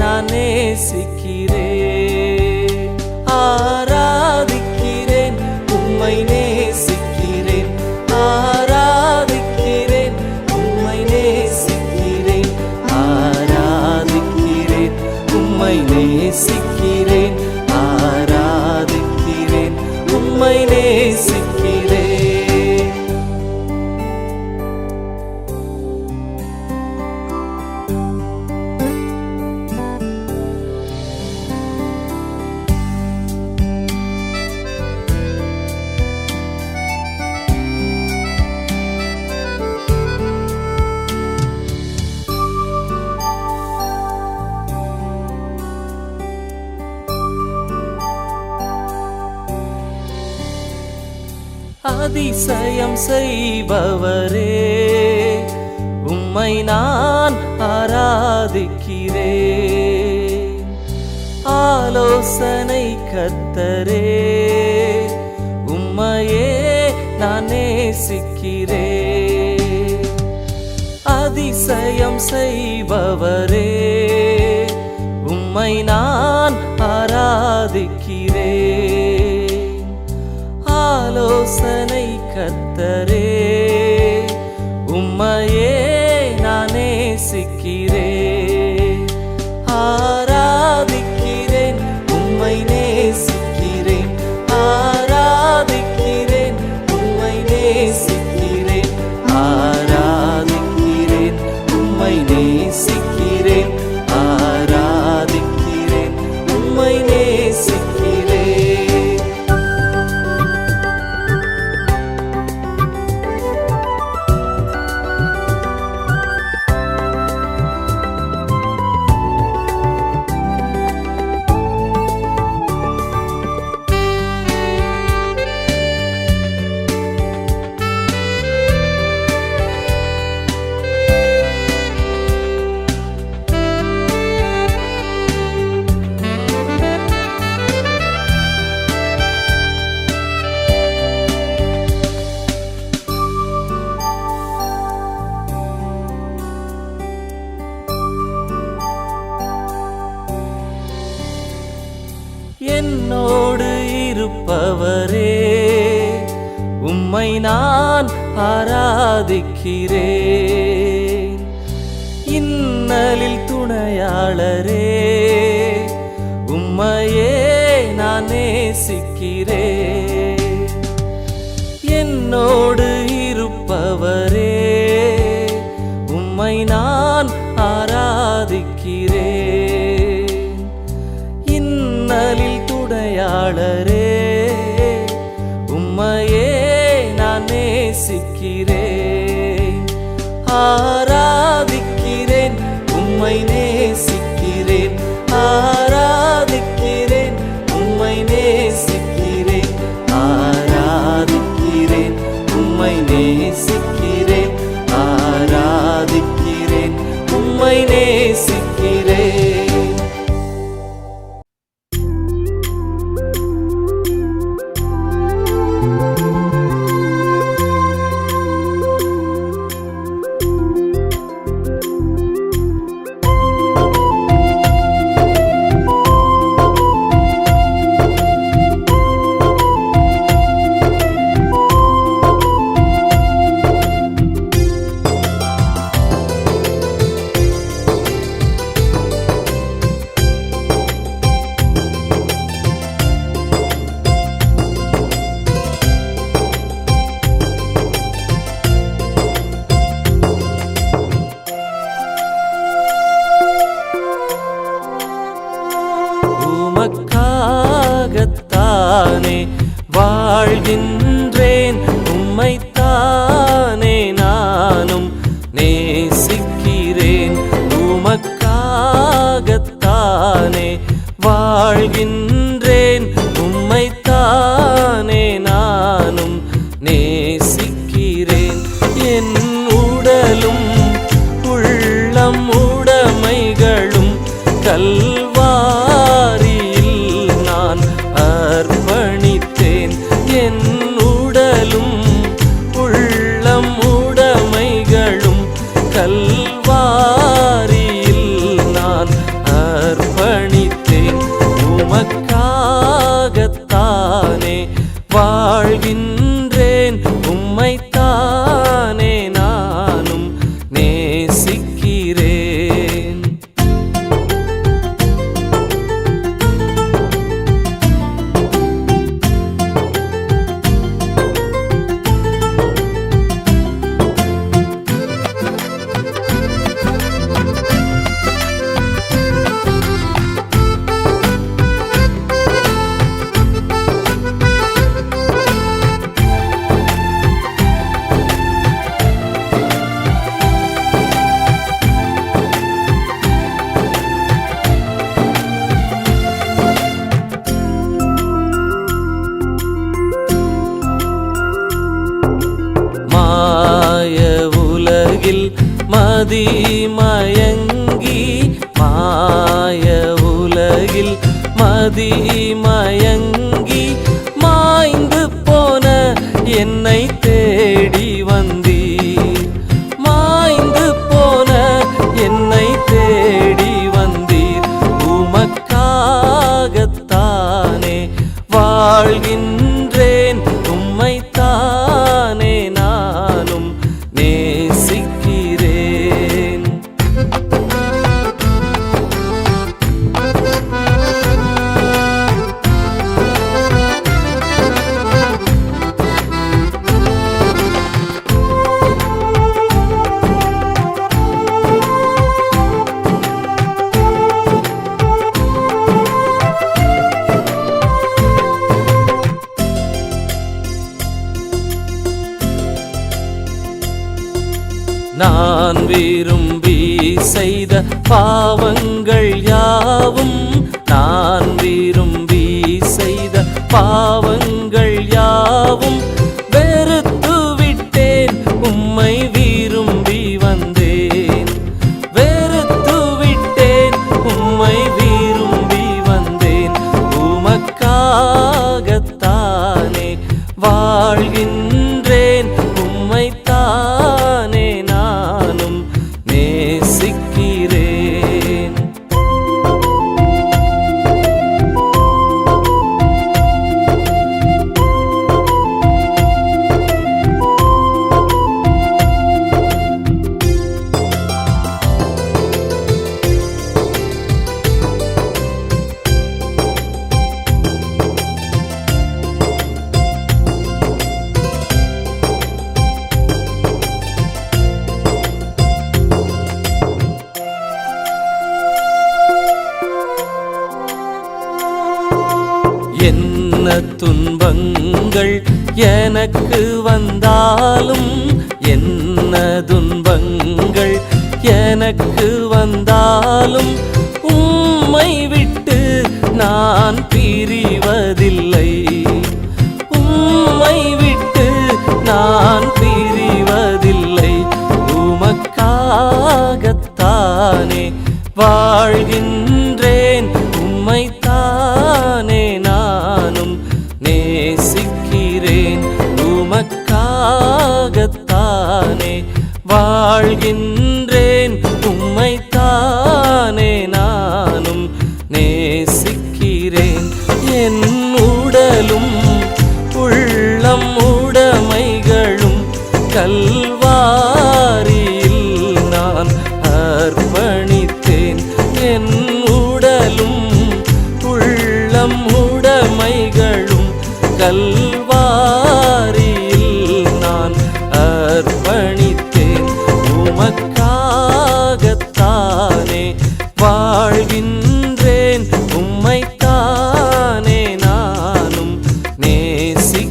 நான் நேசிக்கிறேன். ஆராதிக்கிறேன், உம்மை நேசிக்கிறேன். ஆராதிக்கிறேன், உம்மை நேசிக்கிறேன். ஆராதிக்கிறேன், உம்மை நேசிக்கிறேன். ஆராதிக்கிறேன், உம்மை நேசிக்கிறேன். அதிசயம் செய்பவரே, உம்மை நான் ஆராதிக்கிறேன். ஆலோசனை கர்த்தரே, உம்மையே நான் நேசிக்கிறேன். அதிசயம் செய்பவரே, உம்மை நான் ஆராதிக்கிறேன். ஆலோசனை கர்த்தரே, உம்மையே நான் நேசிக்கிறேன். ஆராதிக்கிறேன், உம்மை நேசிக்கிறேன். ஆராதிக்கிறேன், உம்மை நேசிக்கிறேன். ஆராதிக்கிறேன், உம்மை நேசிக்கிறேன். ஆராதிக்கிறேன், உம்மை நேசிக்கிறேன். என்னோடு இருப்பவரே, உம்மை நான் ஆராதிக்கிறேன். இன்னலில் துணையாளரே, உம்மையே நான் நேசிக்கிறேன். என்னோடு இருப்பவரே, உம்மை நான் ஆராதிக்கிறேன். இன்னலில் துணையாளரே, உம்மையே நான் நேசிக்கிறேன். ஆராதிக்கிறேன், உம்மை நேசிக்கிறேன். ஆராதிக்கிறேன், உம்மை நேசிக்கிறேன். ஆராதிக்கிறேன், உம்மை நேசிக்கிறேன். ஆராதிக்கிறேன், உம்மை நேசிக்கிறேன். உமக்காகத்தானே வாழ்கின்றேன், உம்மைத்தானே நானும் நேசிக்கின்றேன். வாழ்கின்றேன் உம்மைத்தானே நானும் நேசிக்கிறேன் என் உடலும் உள்ளம் உடைமைகளும் கல்வாரியில் நான் அர்ப்பணித்தேன் என் உடலும் உள்ளம் உடைமைகளும் கல்வாரியில் நான் அர்ப்பணித்தேன் உமக்காகத்தானே வாழ்கின்றேன் உம்மைத்தானே நானும் நேசிக்கிறேன் மதிமயங்கி மாய உலகில் மதிமயங்கி மாய்ந்து போன என்னை தேடி வந்தீர் மாய்ந்து போன என்னை தேடி வந்தீர் உமக்காகத்தானே வாழ்கின்றேன் உம்மைத்தானே நானும் நேசிக்கிறேன் நான் விரும்பி செய்த பாவங்கள் யாவும் நான் விரும்பி செய்த பாவங்கள் யாவும் வெறுத்து விட்டேன் உம்மை விரும்பி வந்தேன் வெறுத்து விட்டேன் உம்மை விரும்பி வந்தேன் உமக்காகத்தானே வாழ்கின்றேன் உம்மைத்தானே நானும் நேசிக்கிறேன் என்ன துன்பங்கள் எனக்கு வந்தாலும் என்ன துன்பங்கள் எனக்கு வந்தாலும் உம்மை விட்டு நான் பிரிவதில்லை உம்மை விட்டு நான் பிரிவதில்லை உமக்காகத்தானே வாழ்கின்றேன் உம்மைத்தானே நானும் நேசிக்கிறேன் உமக்காகத்தானே வாழ்கின்றேன் உம்மைத்தானே நானும் நேசிக்கிறேன் என் உடலும் உள்ளம் உடைமைகளும் கல்வாரியில் நான் அர்ப்பணித்தேன் என் உடலும் உள்ளம் உடைமைகளும் கல்வாரியில் நான் அர்ப்பணித்தேன் உமக்காகத்தானே வாழ்கின்றேன் உம்மைத்தானே நானும் நேசிக்கிறேன்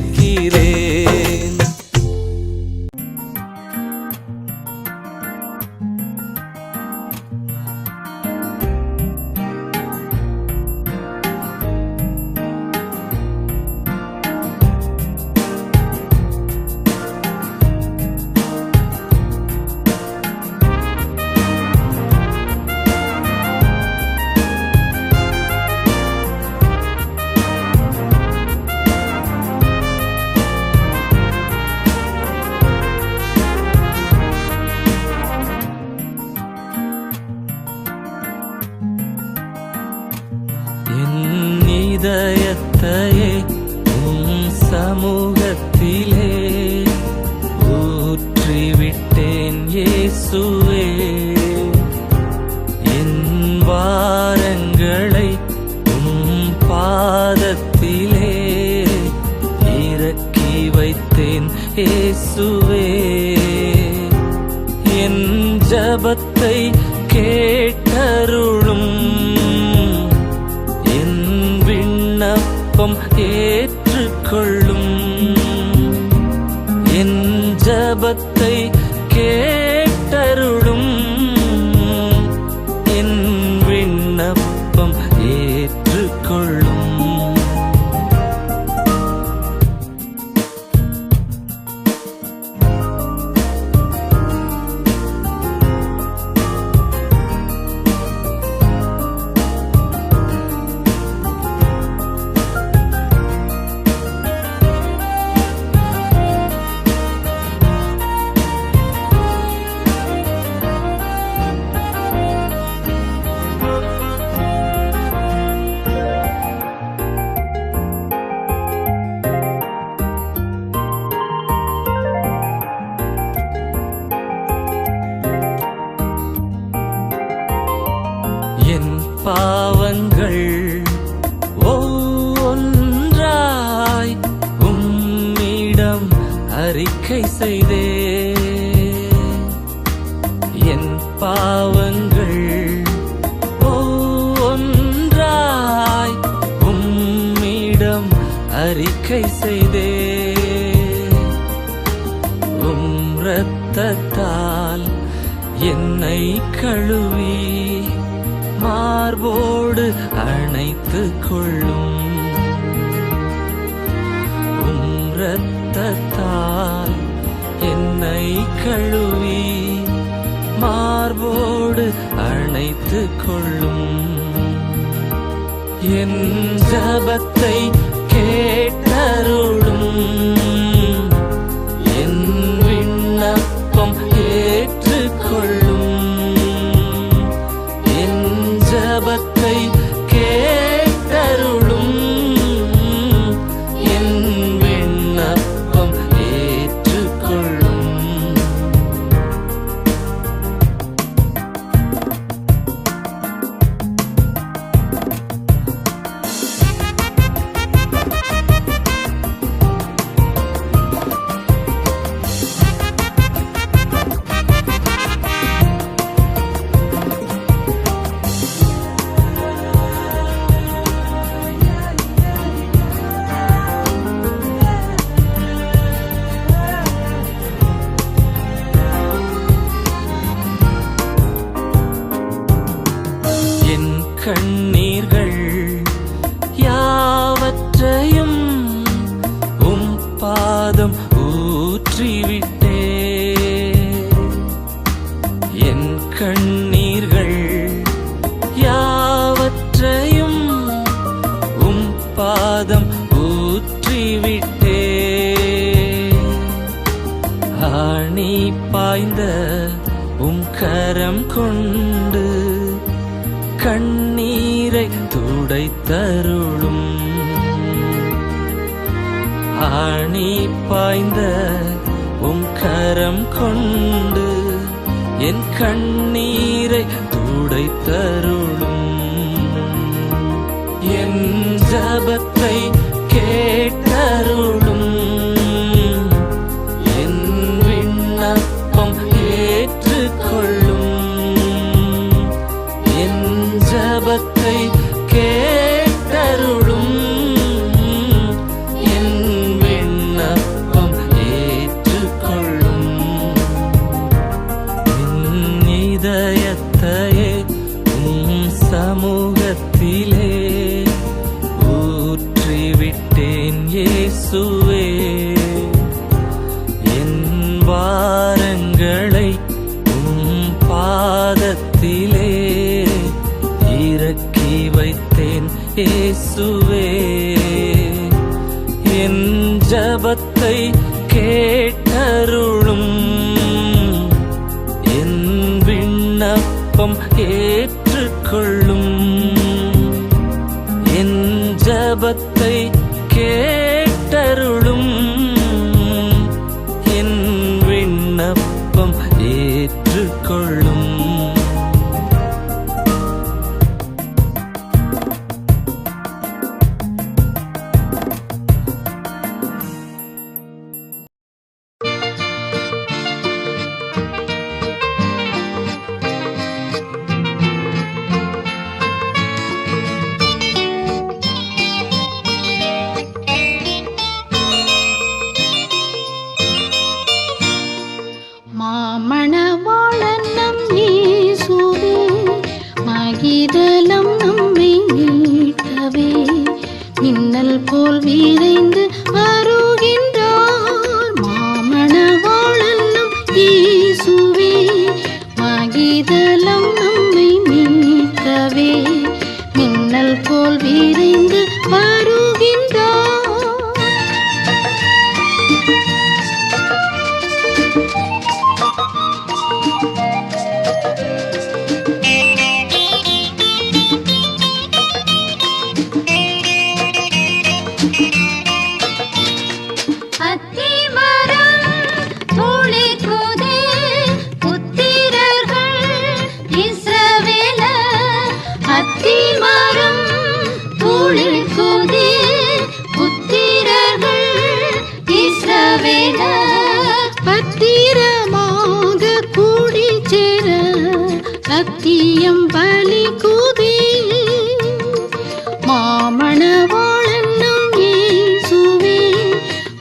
இதயத்தையே உம் சமூகத்திலே ஊற்றிவிட்டேன் இயேசுவே. என் வாரங்களை உம் பாதத்திலே இறக்கி வைத்தேன் இயேசுவே. என் ஜபத்தை கேட்டருளும், என் விண்ணப்பம் ஏற்றுக்கொள்ளும். என் ஜபத்தை கேட்டருளும், என் விண்ணப்பம் ஏற்றுக்கொள்ளும். என் பாவங்கள் ஒவ்வொன்றாய் உம்மிடம் அறிக்கை செய்தே. என் பாவங்கள் ஒவ்வொன்றாய் உம்மிடம் அறிக்கை செய்தே. உம் இரத்தத்தால் என்னை கழுவி மார்போடு அணைத்துக் கொள்ளும். உம் இரத்தத்தால் என்னை கழுவி மார்போடு அணைத்துக் கொள்ளும். என் ஜபத்தை கேட்டருளும், என் விண்ணப்பம் ஏற்றுக்கொள்ளும். என் ஜபத்தை கேட்டருளும், என் விண்ணப்பம் ஏற்றுக்கொள்ளும். என் கண்ணீர்கள் யாவற்றையும் உம் பாதம் ஊற்றிவிட்டே. என் கண்ணீர்கள் யாவற்றையும் உம் பாதம் ஊற்றிவிட்டே. ஆணி பாய்ந்த உம் கரம் கொண்டு கண்ணீரை துடைத்தருளும். ஆணி பாய்ந்த உம் கரம் கொண்டு என் கண்ணீரை துடைத்தருளும். என் ஜபத்தை கேட்டருளும், என் விண்ணப்பம் ஏற்றுக்கொள்ளும். என் ஜபத்தை கேட்டருளும், என் விண்ணப்பம் ஏற்றுக்கொள்ளும். என் இதயத்தையே உம் சமூகத்திலே ஊற்றிவிட்டேன் இயேசுவே. என் வாரங்களை உம் பாதத்திலே இறக்கி வைத்தேன் இயேசுவே. என் ஜபத்தை கேட்டருளும், என் விண்ணப்பம் ஏற்றுக்கொள்ளும். என் ஜபத்தை கேட்டருளும், என் விண்ணப்பம் ஏற்றுக்கொள்ளும். மாமணவாளன் நம் இயேசுவே, மகிதலம் நம்மை மீட்கவே, மின்னல் போல் விரைந்து வருகின்றார். மாமணவாளன் நம் இயேசுவே, மகிதலம் நம்மை மீட்கவே, மின்னல் போல் விரைந்து வருகின்றார். பத்திரமாக கூடி சேர சத்தியம் பலிக்குதே. மாமணவாளன் நம் இயேசுவே,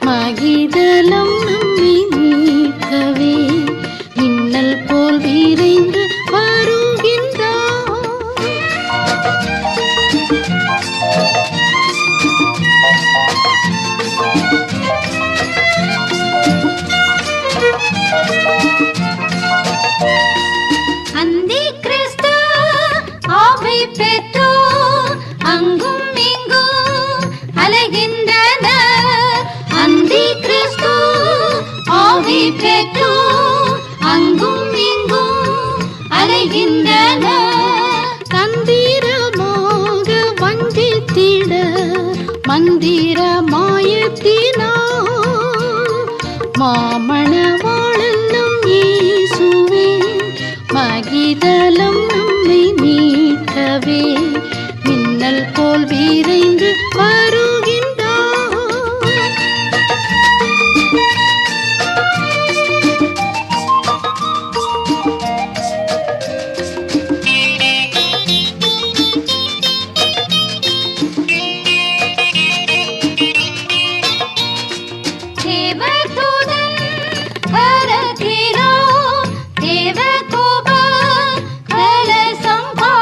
மகிதலம் நம்மை மீட்கவே, மின்னல் போல் விரைந்து வருகின்றார். அந்தி கிறிஸ்து ஆவி பெற்றோர் அங்கும் இங்கும் அலைகின்றனர். அந்தி கிறிஸ்து ஆவி பெற்றோர் அங்கும் இங்கும் அலைகின்றனர். தந்திரமாக வஞ்சித்திட மந்திர மாயத்தினார். மாமணவாளன் நம் இயேசுவே, மகிதலம் நம்மை மீட்கவே, மின்னல் போல் விரைந்து வருகின்றார். தேவதூதன் கரத்திலோ தேவகோப கலசம்பா,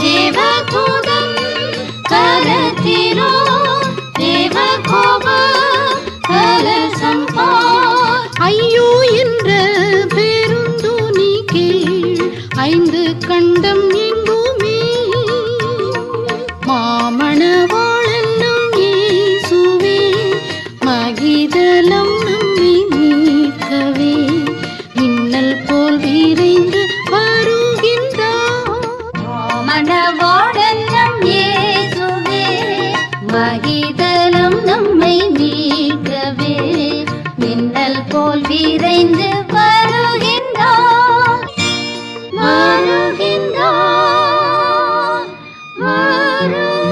தேவதூதன் கரத்திலோ தேவகோப கலசம்பா. ஐயோ என்ற பெருந்தோனி கீழ் ஐந்து கண்டம் எங்குமே. மாமணவாளன் நம் இயேசுவே, மகிதலம் நம்மை மீட்கவே, மின்னல் போல் விரைந்து வருகின்றார். மாமணவாளன் நம் இயேசுவே, மகிதலம் நம்மை மீட்கவே, மின்னல் போல் விரைந்து வருகின்றார். வருகின்றார், வருகின்றார்.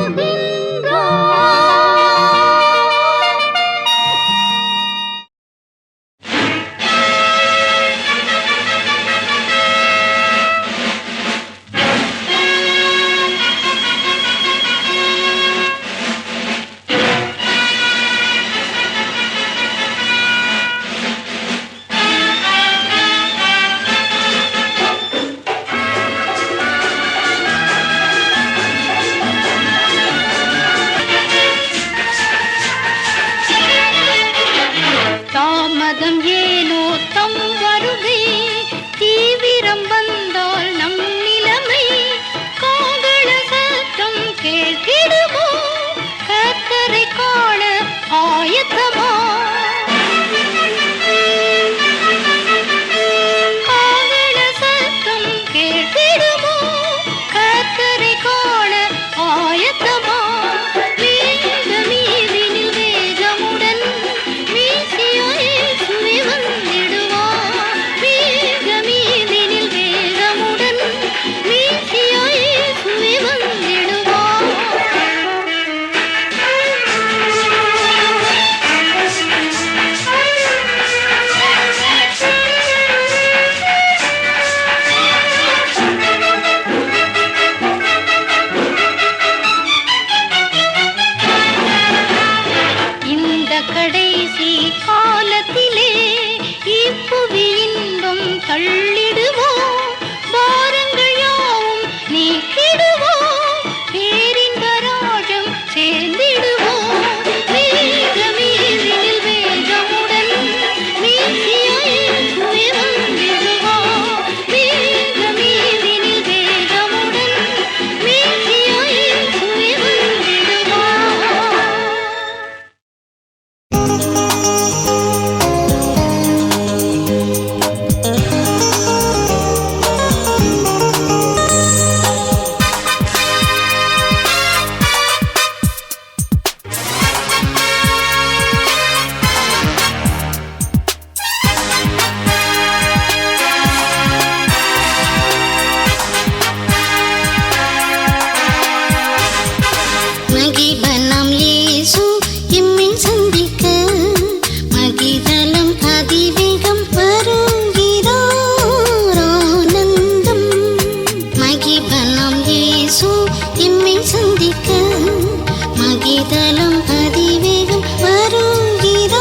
மகிதலம் அதிவேகம் வருகிறார்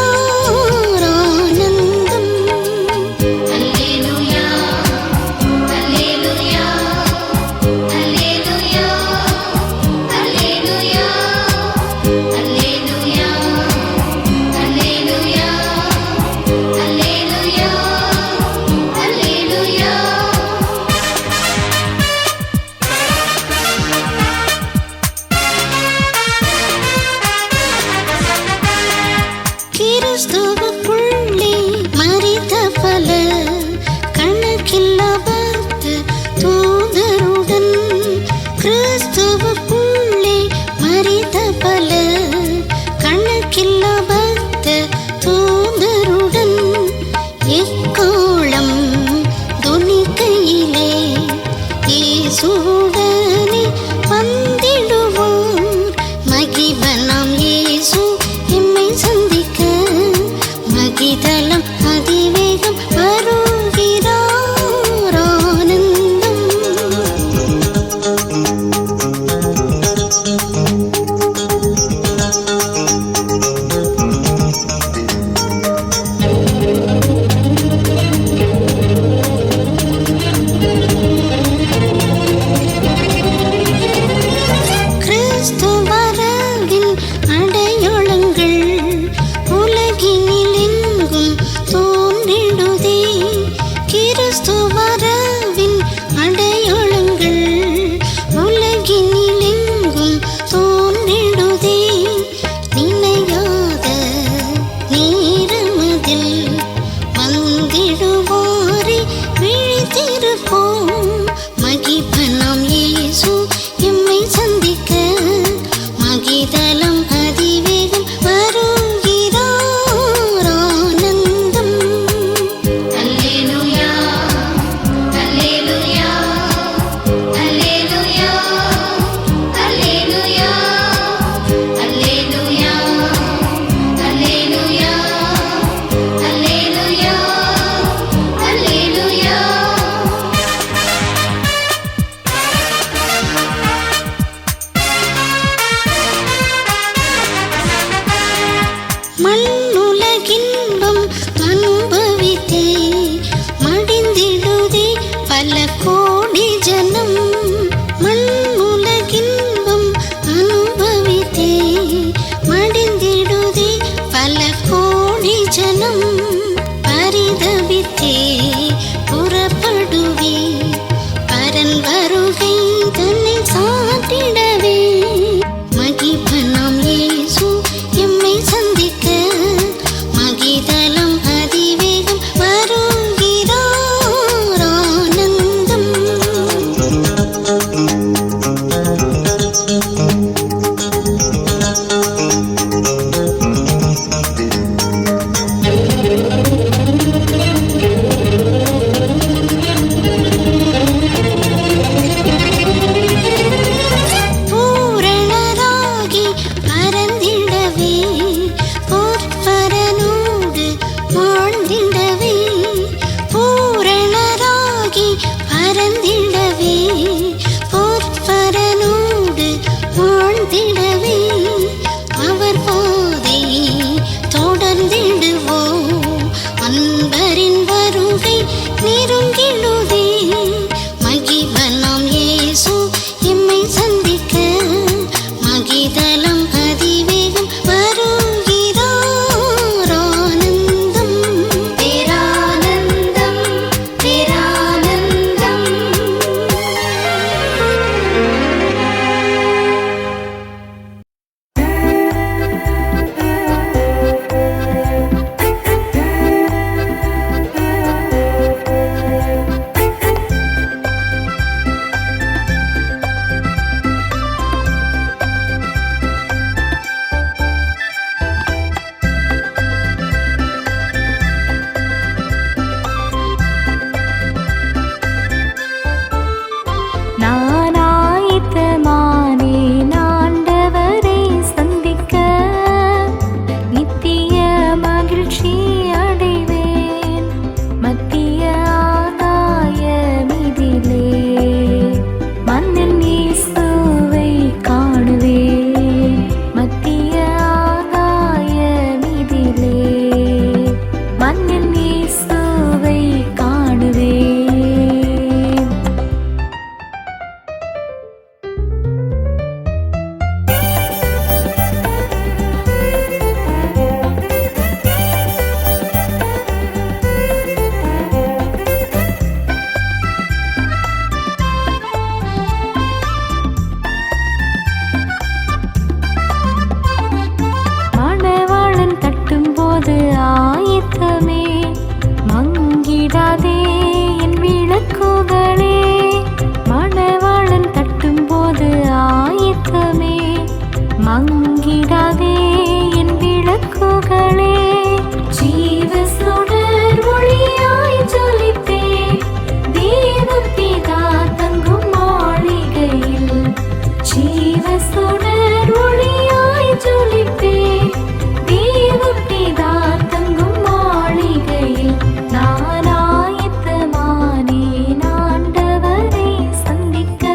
ஆனந்தம். அல்லேலூயா அல்லேலூயா அல்லேலூயா அல்லேலூயா அல்லேலூயா அல்லேலூயா அல்லேலூயா அல்லேலூயா. கிறிஸ்துவுக்குள்ளே மரித்த பல கணக்கில்லா பக்தர் தூதருடன், கிறிஸ்துவுக்குள்ளே மரித்த பல கணக்கில்லா பக்தர் தூதருடன், எக்காளம் தொனிக்கையிலே இயேசுவுடனே வந்திடுவோம். மகிபனாம் இயேசு எம்மை சந்திக்க மகிதலம் அதிவேகம் வருகிறார் ஆனந்தம். கிறிஸ்துவரவின் அடையாளங்கள் உலகினிலெங்கும் தோன்றிடுதே. கிறிஸ்துவரவின் அடையாளங்கள் உலகினிலெங்கும் தோன்றிடுதே. நினையாத நேரமதில் வந்திடுவாரே விழித்திருப்போம். மகிபனாம் இயேசு எம்மை சந்திக்க மகிதலம் அதிவேகம் வருகிறார் ஆனந்தம். அல்லேலூயா அல்லேலூயா அல்லேலூயா அல்லேலூயா அல்லேலூயா அல்லேலூயா அல்லேலூயா அல்லேலூயா. மங்கிடாதே என் விளக்குகளே. ஜீவ சுடர் ஒளியாய் ஜொலிப்பேன் தேவபிதா தங்கும் மாளிகையில். ஜீவ சுடர் ஒளியாய் ஜொலிப்பேன் தேவபிதா தங்கும் மாளிகையில். நான் ஆயத்தமானேன் ஆண்டவரை சந்திக்க.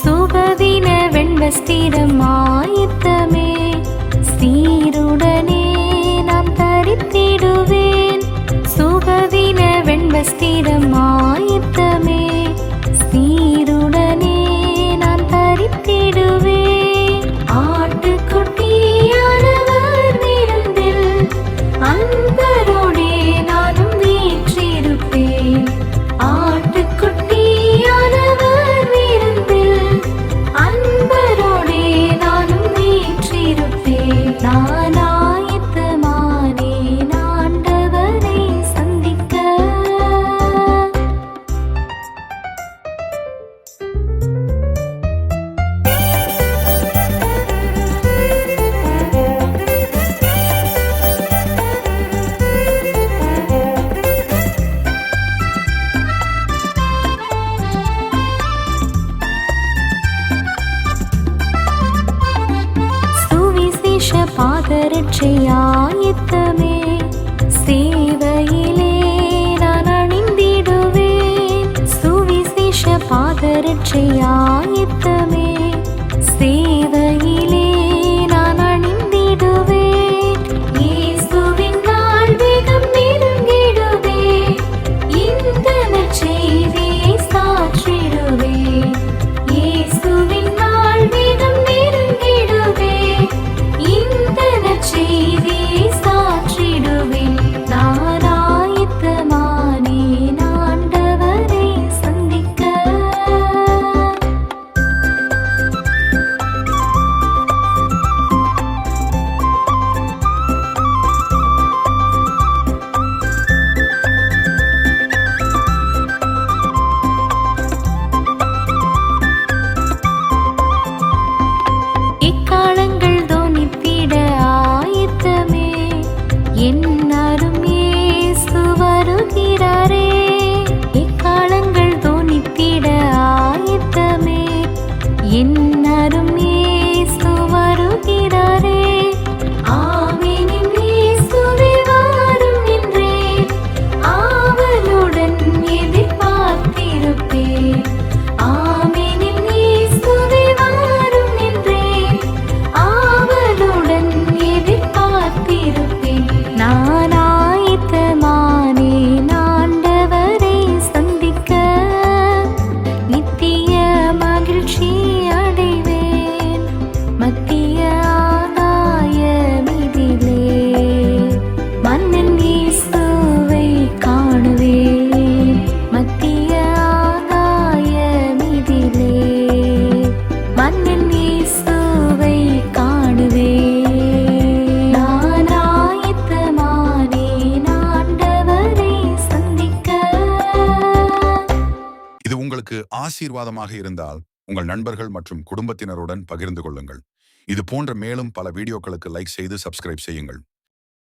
சுபதின வெண்வஸ்திரம் ஆயத்தமே சீருடனே நாம் தரித்திடுவேன். சுபதின வெண்வஸ்திரம் ஆயத்தமே சீருடனே நாம் தரித்திடுவேன். ஆட்டுக்குட்டியானவர் விருந்தில் அன்பரோடே நானும் வீற்றிருப்பேன். ஆட்டுக்குட்டியானவர் விருந்தில் அன்பரோடே நானும் வீற்றிருப்பேன். நான் ஆயத்தமானேன் ஆண்டவரை சந்திக்க. சுவிசேஷ பாதரட்சை ஆயத்தமே சேவையிலே நான் அணிந்திடுவேன். சுவிசேஷ பாதரட்சை ஆயத்தமே சேவையிலே நான் அணிந்திடுவேன். இயேசுவின் நாள் வேகம் நெருங்கிடுதே இந்த நற்செய்தியை சாற்றிடுவேன். இயேசுவின் நாள் வேகம் நெருங்கிடுதே இந்த நற்செய்தியை சாற்றிடுவேன். நான் ஆயத்தமானேன் ஆண்டவரை சந்திக்க. இக்காலங்கள் தோனித்திட ஆயத்தமே என் அரும் இயேசு வருகிறாரே. இக்காலங்கள் தோனித்திட ஆயத்தமே என் அரும் இயேசு வருகிறாரே. ஆமென் இயேசுவே வாரும் என்றேன் ஆவலுடன் எதிர்பார்த்திருப்பேன். ஆமென் இயேசுவே வாரும் என்றேன் ஆவலுடன் எதிர்பார்த்திருப்பேன். நான் ஆயத்தமானேன் ஆண்டவரை சந்திக்க. நித்திய மகிழ்ச்சி அடைவேன் மத்திய ஆகாயமிதிலே. மன்னன் இயேசுவை காணுவேன் மத்திய ஆகாயமிதிலே. மன்னன் இயேசுவை காணுவேன். நான் ஆயத்தமானேன் ஆண்டவரை சந்திக்க. இது உங்களுக்கு ஆசீர்வாதமாக இருந்தால் உங்கள் நண்பர்கள் மற்றும் குடும்பத்தினருடன் பகிர்ந்து கொள்ளுங்கள். இது போன்ற மேலும் பல வீடியோக்களுக்கு லைக் செய்து சப்ஸ்கிரைப் செய்யுங்கள்.